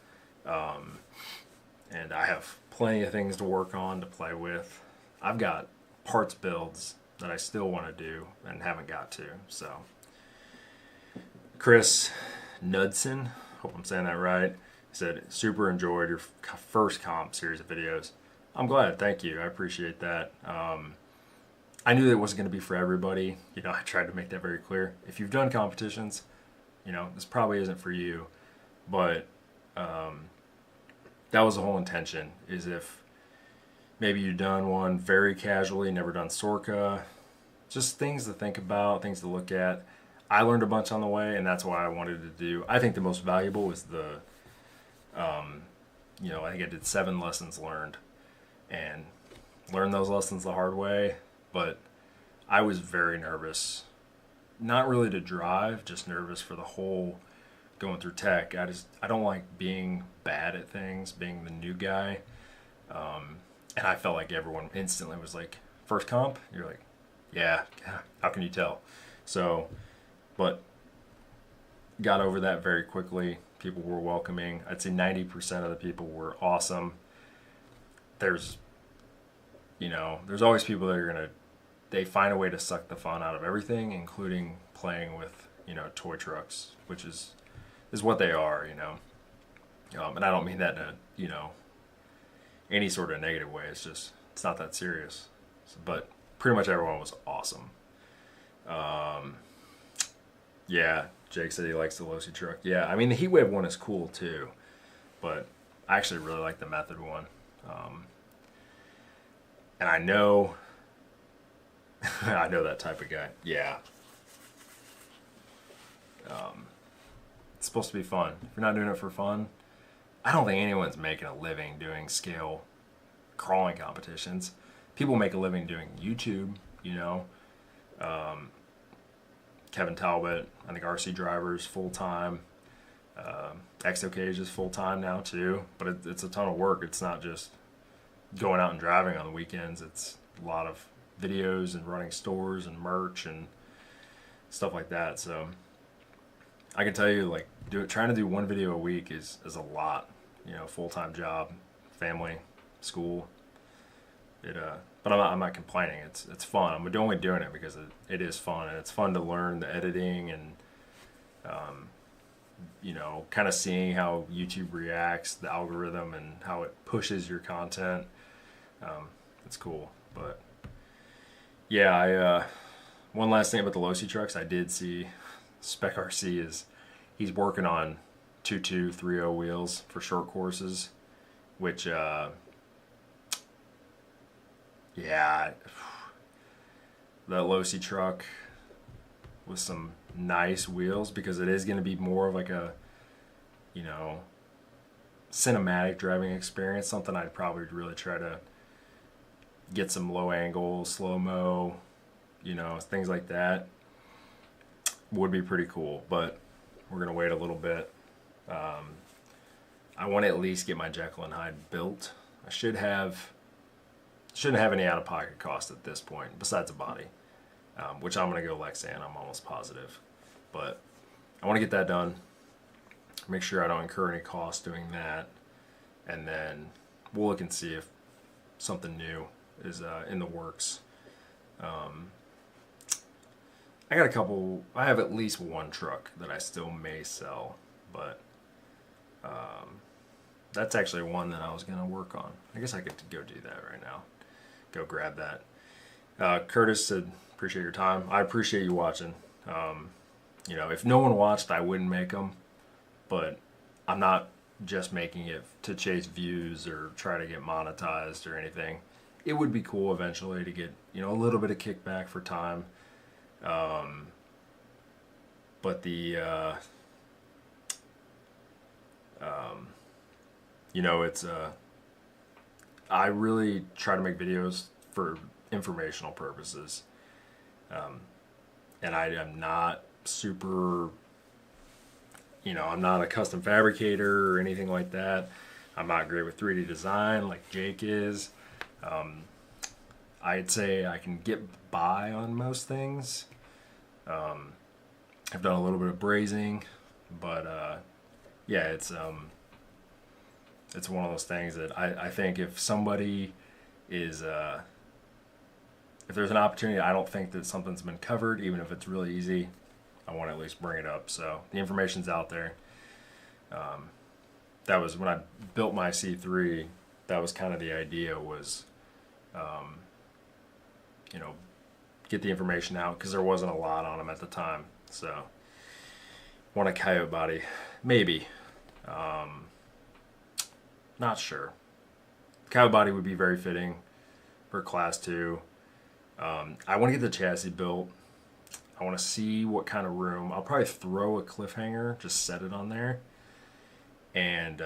A: And I have plenty of things to work on, to play with. I've got parts builds that I still want to do and haven't got to. So Chris Knudsen, hope I'm saying that right, said, super enjoyed your first comp series of videos. I'm glad, thank you, I appreciate that. I knew that it wasn't going to be for everybody. You know, I tried to make that very clear. If you've done competitions, you know, this probably isn't for you, but that was the whole intention, is if maybe you've done one very casually, never done Sorka, just things to think about, things to look at. I learned a bunch on the way, and that's why I wanted to do. I think the most valuable was the, you know, I think I did 7 lessons learned, and learned those lessons the hard way, but I was very nervous. Not really to drive, just nervous for the whole going through tech. I don't like being bad at things, being the new guy. And I felt like everyone instantly was like, first comp? You're like, yeah, how can you tell? So, but got over that very quickly. People were welcoming. I'd say 90% of the people were awesome. There's always people that are they find a way to suck the fun out of everything, including playing with, you know, toy trucks, which is what they are, you know. And I don't mean that in a, you know, any sort of negative way. It's just, it's not that serious. But pretty much everyone was awesome. Yeah, Jake said he likes the Losi truck. Yeah, I mean, the Heatwave one is cool too, but I actually really like the Method one. And I know that type of guy. Yeah. It's supposed to be fun. If you're not doing it for fun, I don't think anyone's making a living doing scale crawling competitions. People make a living doing YouTube, you know. Kevin Talbot, I think RC Drivers full time. Exo Cage is full time now too, but it's a ton of work. It's not just going out and driving on the weekends. It's a lot of videos and running stores and merch and stuff like that. So I can tell you, like, trying to do one video a week is a lot. You know, full time job, family, school. But I'm not complaining. It's fun. I'm only doing it because it is fun, and it's fun to learn the editing and you know, kind of seeing how YouTube reacts, the algorithm, and how it pushes your content. It's cool. But yeah, one last thing about the Losi trucks, I did see Spec RC he's working on 2.2, 3.0 wheels for short courses, which yeah, that Losi truck with some nice wheels, because it is going to be more of like a, you know, cinematic driving experience, something I'd probably really try to get some low angle, slow-mo, you know, things like that would be pretty cool. But we're going to wait a little bit. I want to at least get my Jekyll and Hyde built. I shouldn't have any out-of-pocket cost at this point, besides a body, which I'm going to go Lexan, I'm almost positive. But I want to get that done, make sure I don't incur any cost doing that, and then we'll look and see if something new is in the works. I have at least one truck that I still may sell, but that's actually one that I was going to work on. I guess I could go do that right now. Go grab that. Curtis said, appreciate your time. I appreciate you watching. You know, if no one watched, I wouldn't make them, but I'm not just making it to chase views or try to get monetized or anything. It would be cool eventually to get, you know, a little bit of kickback for time. But you know, it's I really try to make videos for informational purposes, and I am not super, you know, I'm not a custom fabricator or anything like that. I'm not great with 3D design like Jake is. I'd say I can get by on most things. I've done a little bit of brazing, but yeah, it's one of those things that I think if somebody is if there's an opportunity, I don't think that something's been covered, even if it's really easy, I want to at least bring it up. So the information's out there. That was when I built my C3. That was kind of the idea, was you know, get the information out, because there wasn't a lot on them at the time. So want a coyote body, maybe. Not sure. Coyote body would be very fitting for class 2. I want to get the chassis built. I want to see what kind of room. I'll probably throw a cliffhanger, just set it on there, and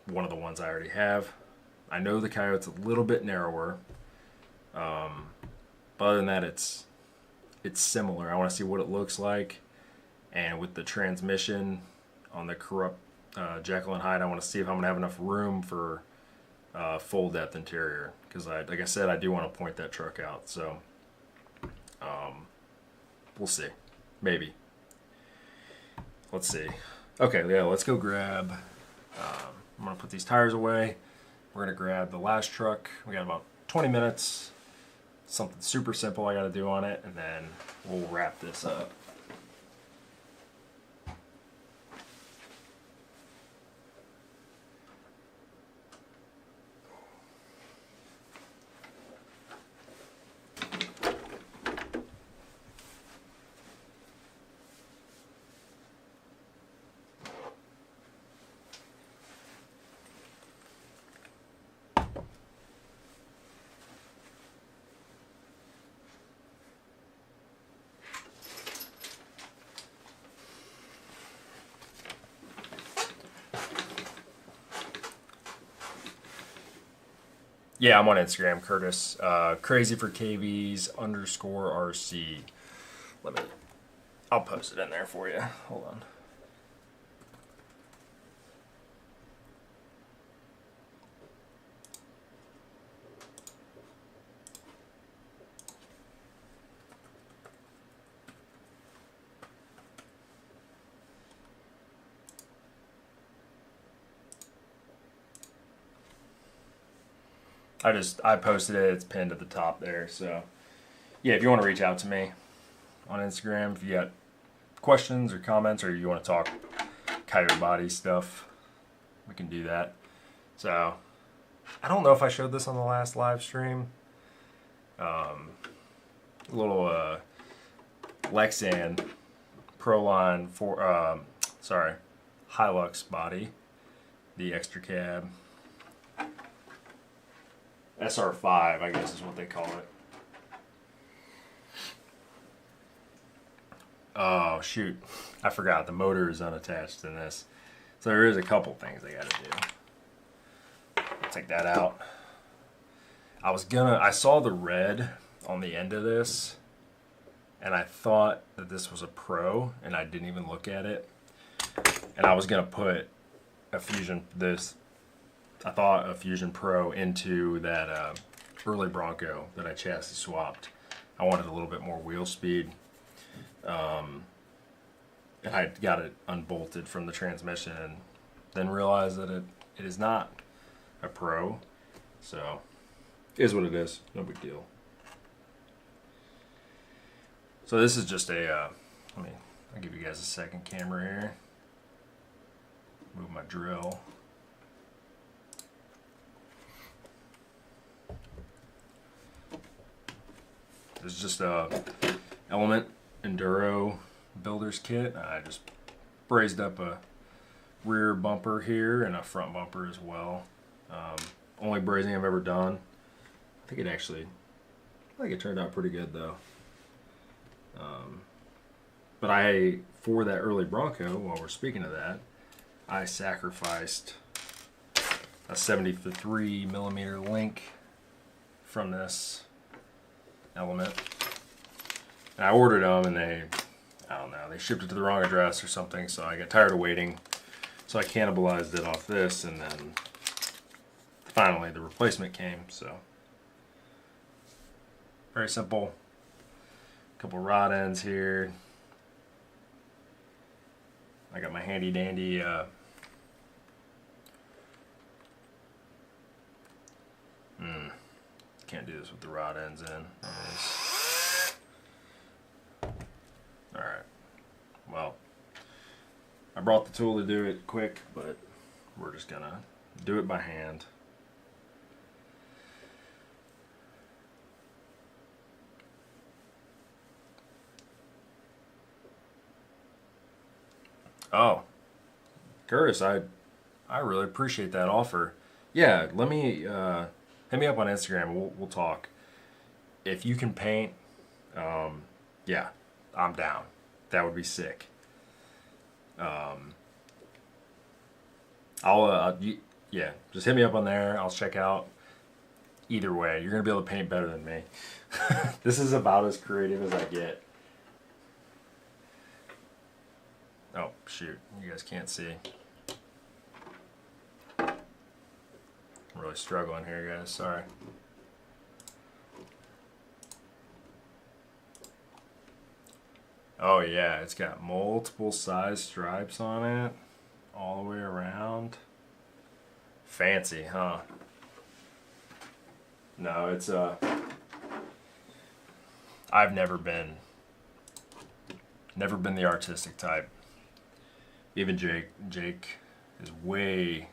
A: one of the ones I already have. I know the coyote's a little bit narrower, but other than that, it's similar. I want to see what it looks like, and with the transmission on the corrupt Jekyll and Hyde, I want to see if I'm going to have enough room for full depth interior, because like I said, I do want to point that truck out. So we'll see, maybe. Let's see. Okay, yeah, let's go grab. I'm gonna put these tires away. We're gonna grab the last truck. We got about 20 minutes. Something super simple I got to do on it, and then we'll wrap this up. Yeah, I'm on Instagram, Curtis. Crazy for KVs _RC. I'll post it in there for you. Hold on. I posted it. It's pinned at the top there. So yeah, if you want to reach out to me on Instagram, if you got questions or comments, or you want to talk coyote body stuff, we can do that. So I don't know if I showed this on the last live stream. A little Lexan Proline for Hilux body, the extra cab. SR5, I guess is what they call it. Oh, shoot. I forgot. The motor is unattached in this. So there is a couple things I got to do. I'll take that out. I saw the red on the end of this, and I thought that this was a Pro, and I didn't even look at it. And I was going to put a Fusion Pro into that early Bronco that I chassis swapped. I wanted a little bit more wheel speed. And I got it unbolted from the transmission and then realized that it is not a Pro. So, it is what it is. No big deal. So this is just I'll give you guys a second camera here. Move my drill. This is just a Element Enduro builder's kit. I just brazed up a rear bumper here and a front bumper as well. Only brazing I've ever done. I think it turned out pretty good though. But for that early Bronco, while we're speaking of that, I sacrificed a 73 millimeter link from this Element. And I ordered them and they shipped it to the wrong address or something, so I got tired of waiting. So I cannibalized it off this, and then finally the replacement came, so. Very simple. Couple rod ends here. I got my handy dandy can't do this with the rod ends in. Alright. Well, I brought the tool to do it quick, but we're just gonna do it by hand. Oh, Curtis, I really appreciate that offer. Yeah, let me hit me up on Instagram. We'll talk. If you can paint, yeah, I'm down. That would be sick. Yeah, just hit me up on there. I'll check out. Either way, you're gonna be able to paint better than me. This is about as creative as I get. Oh, shoot. You guys can't see. I'm really struggling here, guys. Sorry. Oh, yeah. It's got multiple size stripes on it. All the way around. Fancy, huh? No, it's, I've never been the artistic type. Even Jake is way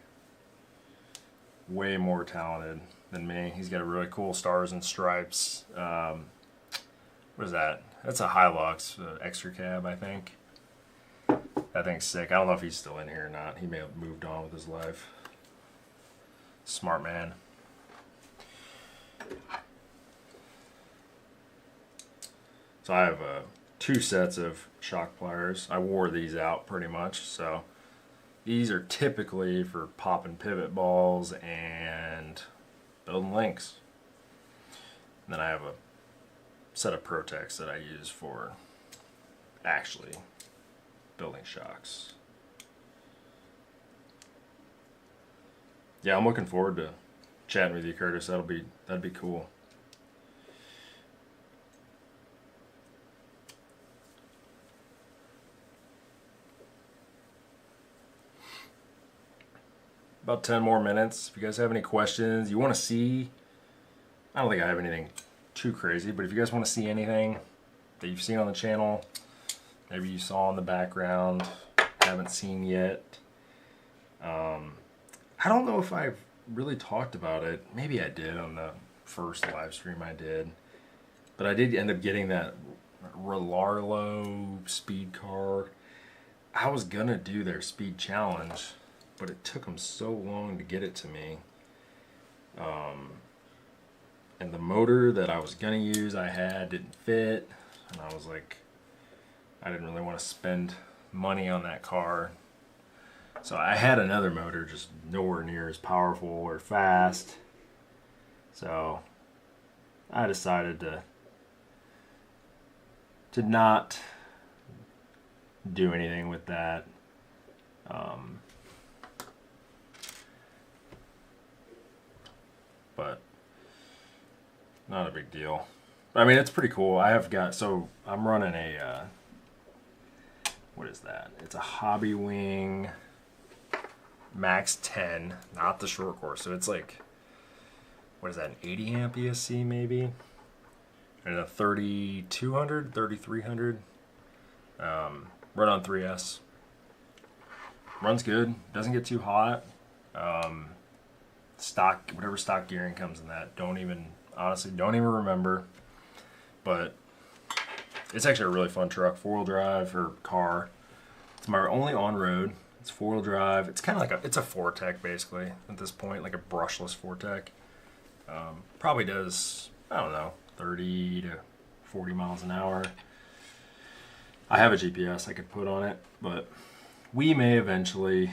A: more talented than me. He's got a really cool stars and stripes. What is that? That's a Hilux extra cab, I think. That thing's sick. I don't know if he's still in here or not. He may have moved on with his life. Smart man. So I have 2 sets of shock pliers. I wore these out pretty much, so these are typically for popping pivot balls and building links. And then I have a set of Protex that I use for actually building shocks. Yeah, I'm looking forward to chatting with you, Curtis. That'd be cool. About 10 more minutes. If you guys have any questions, you want to see, I don't think I have anything too crazy, but if you guys want to see anything that you've seen on the channel, maybe you saw in the background, haven't seen yet. I don't know if I've really talked about it. Maybe I did on the first live stream I did, but I did end up getting that Relarlo speed car. I was gonna do their speed challenge, but it took them so long to get it to me. And the motor that I was gonna use didn't fit, and I was like, I didn't really want to spend money on that car. So I had another motor, just nowhere near as powerful or fast. So I decided to not do anything with that. But not a big deal. I mean, it's pretty cool. I'm running a, what is that? It's a Hobby Wing Max 10, not the short course. So it's like, what is that, an 80 amp ESC maybe? And a 3200, 3300. Run on 3S. Runs good. Doesn't get too hot. Stock, whatever stock gearing comes in that, honestly don't even remember. But it's actually a really fun truck, 4-wheel drive or car. It's my only on-road. It's 4-wheel drive. It's kind of like it's a Fortec basically at this point, like a brushless Fortec. Probably does, I don't know, 30 to 40 miles an hour. I have a GPS I could put on it, but we may eventually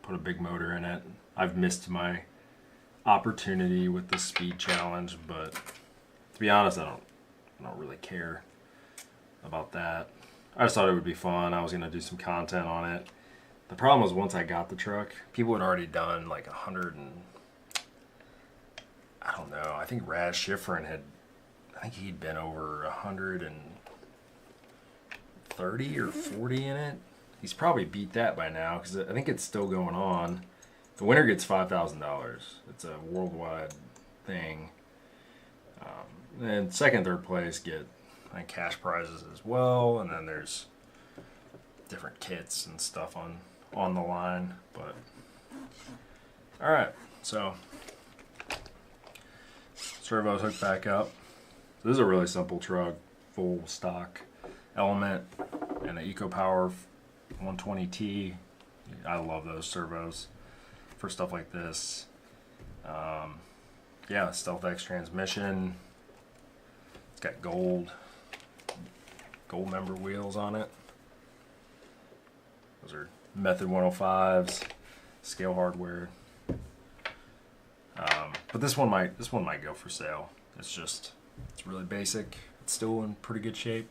A: put a big motor in it. I've missed my opportunity with the speed challenge, but to be honest, I don't really care about that. I just thought it would be fun. I was gonna do some content on it. The problem was once I got the truck, people had already done like 100 and I don't know. I think Raz Schifrin he'd been over 130 or 40 in it. He's probably beat that by now because I think it's still going on. The winner gets $5,000. It's a worldwide thing. And second, third place get cash prizes as well, and then there's different kits and stuff on the line. But all right, so servo's hooked back up. So this is a really simple truck, full stock element and an EcoPower 120T. I love those servos for stuff like this. Yeah, StealthX transmission. It's got gold member wheels on it. Those are Method 105s, scale hardware. But this one might go for sale. It's really basic. It's still in pretty good shape.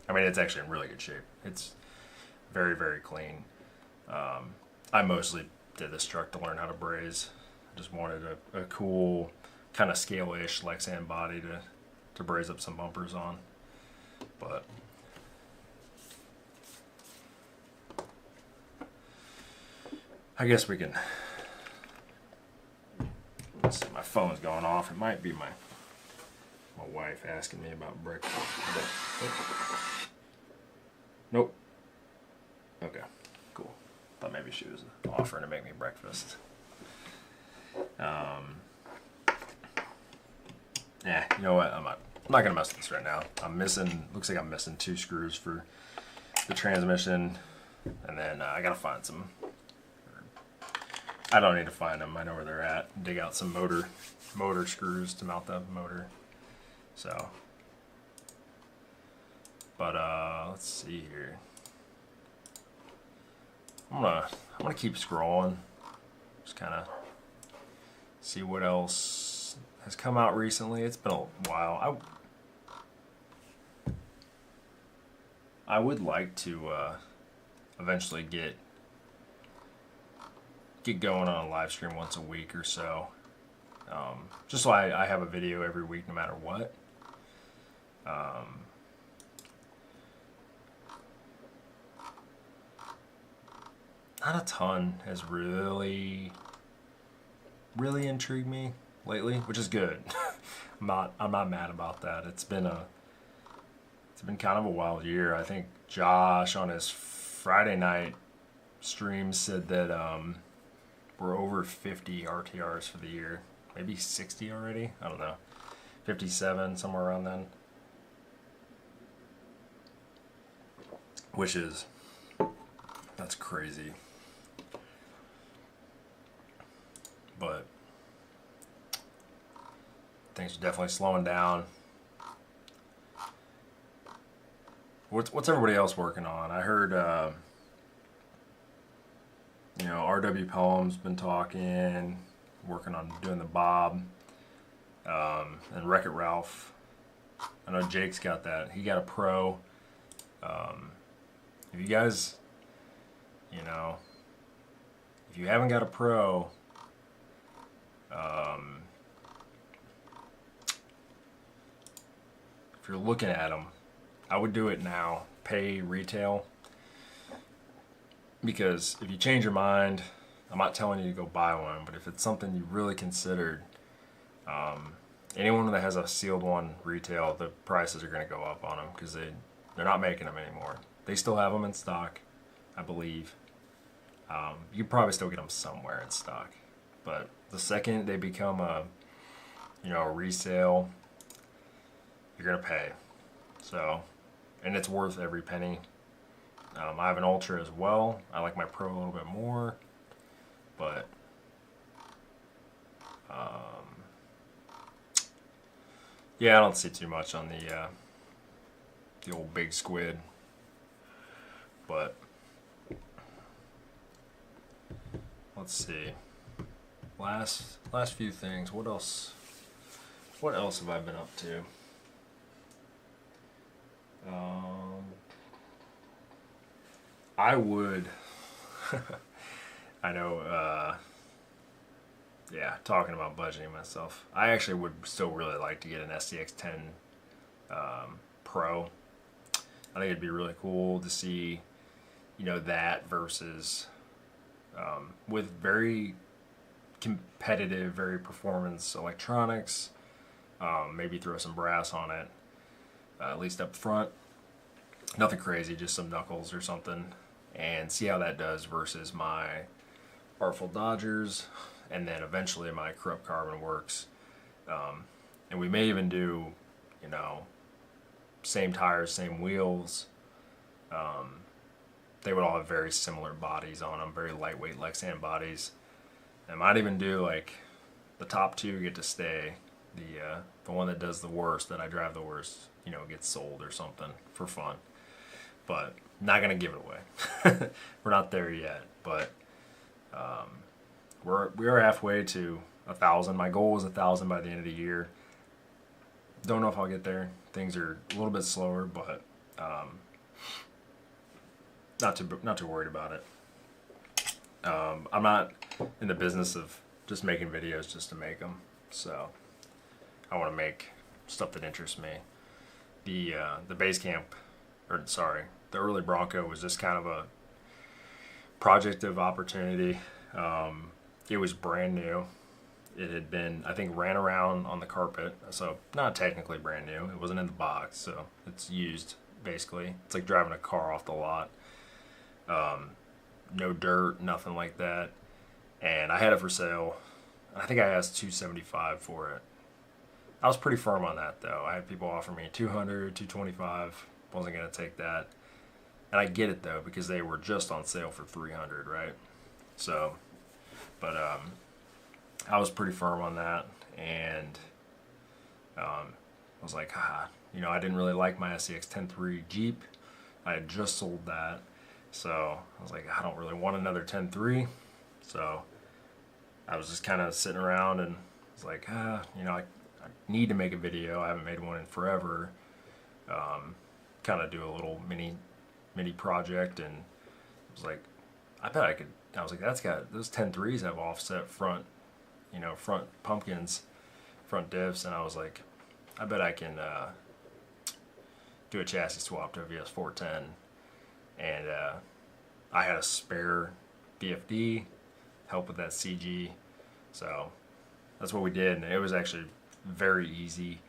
A: I mean, it's actually in really good shape. It's very, very clean. I mostly did this truck to learn how to braze. I just wanted a cool kind of scale-ish Lexan body to braze up some bumpers on. But I guess we can. Let's see, my phone's going off. It might be my wife asking me about breakfast. Nope. Okay, cool. Thought maybe she was offering to make me breakfast. Yeah, you know what? I'm not gonna mess with this right now. Looks like I'm missing 2 screws for the transmission, and then I gotta find some. I don't need to find them. I know where they're at. Dig out some motor screws to mount the motor. So, but let's see here. I'm gonna keep scrolling. Just kind of see what else has come out recently. It's been a while. I would like to eventually get going on a live stream once a week or so. Just so I have a video every week no matter what. Not a ton has really intrigued me lately, which is good. I'm not mad about that. It's been kind of a wild year. I think Josh on his Friday night stream said that we're over 50 RTRs for the year. Maybe 60 already? I don't know. 57, somewhere around then. Which is, that's crazy. But things are definitely slowing down. What's everybody else working on? I heard, RW Poem's been talking, working on doing the Bob, and Wreck-It Ralph. I know Jake's got that. He got a Pro. If you guys, if you haven't got a Pro, if you're looking at them, I would do it now. Pay retail. Because if you change your mind, I'm not telling you to go buy one, but if it's something you really considered, anyone that has a sealed one retail, the prices are going to go up on them because they're not making them anymore. They still have them in stock, I believe. You can probably still get them somewhere in stock, but the second they become a resale, you're going to pay. So, and it's worth every penny. I have an Ultra as well. I like my Pro a little bit more, but yeah, I don't see too much on the old big squid. But let's see. Last few things. What else have I been up to? I would, I know, yeah, talking about budgeting myself, I actually would still really like to get an SCX 10 Pro. I think it'd be really cool to see, that versus with very competitive, very performance electronics, maybe throw some brass on it, at least up front. Nothing crazy, just some knuckles or something. And see how that does versus my Artful Dodgers, and then eventually my Corrupt Carbon Works. And we may even do, same tires, same wheels. They would all have very similar bodies on them, very lightweight Lexan bodies. I might even do like the top two get to stay. The one that does the worst, that I drive the worst, gets sold or something for fun. But not gonna give it away. We're not there yet, but we are halfway to 1,000. My goal was 1,000 by the end of the year. Don't know if I'll get there. Things are a little bit slower, but not too worried about it. I'm not in the business of just making videos just to make them. So I want to make stuff that interests me. The base camp, the early Bronco was just kind of a project of opportunity. It was brand new. It had been, I think, ran around on the carpet, so not technically brand new. It wasn't in the box, so it's used, basically. It's like driving a car off the lot. No dirt, nothing like that. And I had it for sale. I think I asked $275 for it. I was pretty firm on that, though. I had people offer me $200, $225. Wasn't going to take that. And I get it, though, because they were just on sale for $300, right? So, but I was pretty firm on that. And I was like, I didn't really like my SCX 10.3 Jeep. I had just sold that. So I was like, I don't really want another 10.3. So I was just kind of sitting around and was like, you know, I need to make a video. I haven't made one in forever. Kind of do a little mini project, and I was like, I bet I could. I was like, that's got those 10-3s have offset front, you know, front pumpkins, front diffs, and I was like, I bet I can do a chassis swap to a VS 410, and I had a spare BFD, help with that CG, so that's what we did, and it was actually very easy.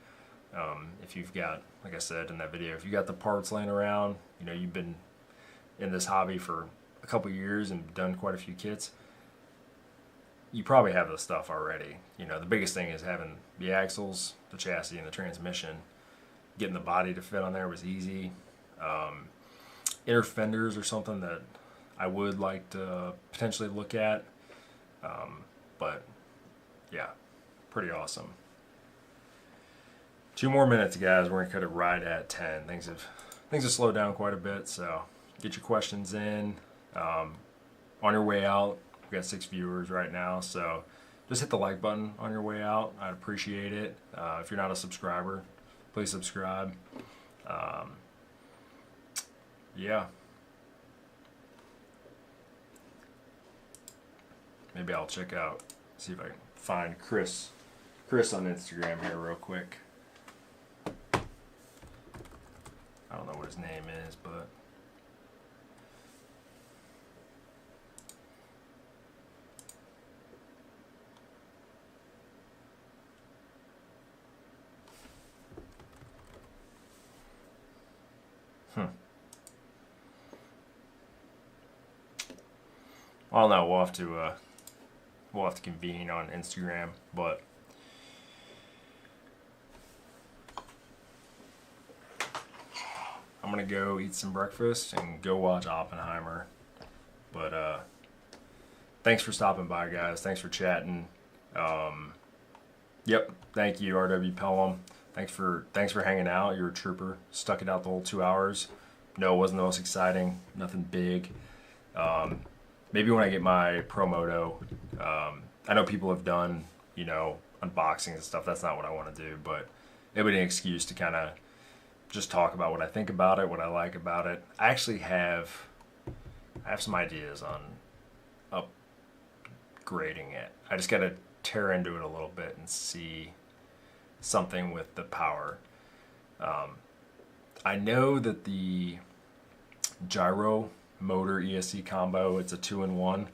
A: If you've got, like I said in that video, if you got the parts laying around, you know, you've been in this hobby for a couple years and done quite a few kits, you probably have the stuff already. You know, the biggest thing is having the axles, the chassis, and the transmission. Getting the body to fit on there was easy. Inner fenders are something that I would like to potentially look at, but yeah, pretty awesome. 2 more minutes, guys. We're gonna cut it right at 10. Things have slowed down quite a bit, so get your questions in. On your way out, we got 6 viewers right now, so just hit the like button on your way out. I'd appreciate it. If you're not a subscriber, please subscribe. Yeah. Maybe I'll check out, see if I can find Chris on Instagram here real quick. I don't know what his name is, but I don't know. We'll have to convene on Instagram, but I'm gonna go eat some breakfast and go watch Oppenheimer. But thanks for stopping by, guys. Thanks for chatting. Yep. Thank you, RW Pelham. Thanks for hanging out. You're a trooper. Stuck it out the whole 2 hours. No, it wasn't the most exciting. Nothing big. Maybe when I get my Pro Moto, I know people have done, you know, unboxings and stuff. That's not what I want to do, but it would be an excuse to kind of just talk about what I think about it, what I like about it. I actually have some ideas on upgrading it. I just got to tear into it a little bit and see something with the power. I know that the gyro motor ESC combo, it's a 2-in-1.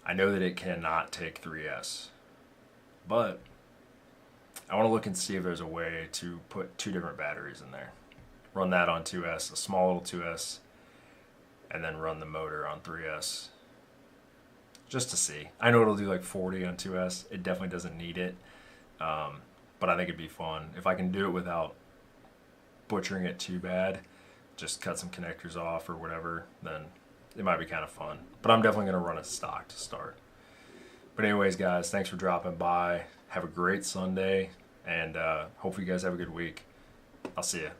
A: I know that it cannot take 3S, but I want to look and see if there's a way to put 2 different batteries in there. Run that on 2S, a small little 2S, and then run the motor on 3S. Just to see. I know it'll do like 40 on 2S. It definitely doesn't need it, but I think it'd be fun. If I can do it without butchering it too bad, just cut some connectors off or whatever, then it might be kind of fun. But I'm definitely going to run it stock to start. But anyways, guys, thanks for dropping by. Have a great Sunday, and hopefully you guys have a good week. I'll see you.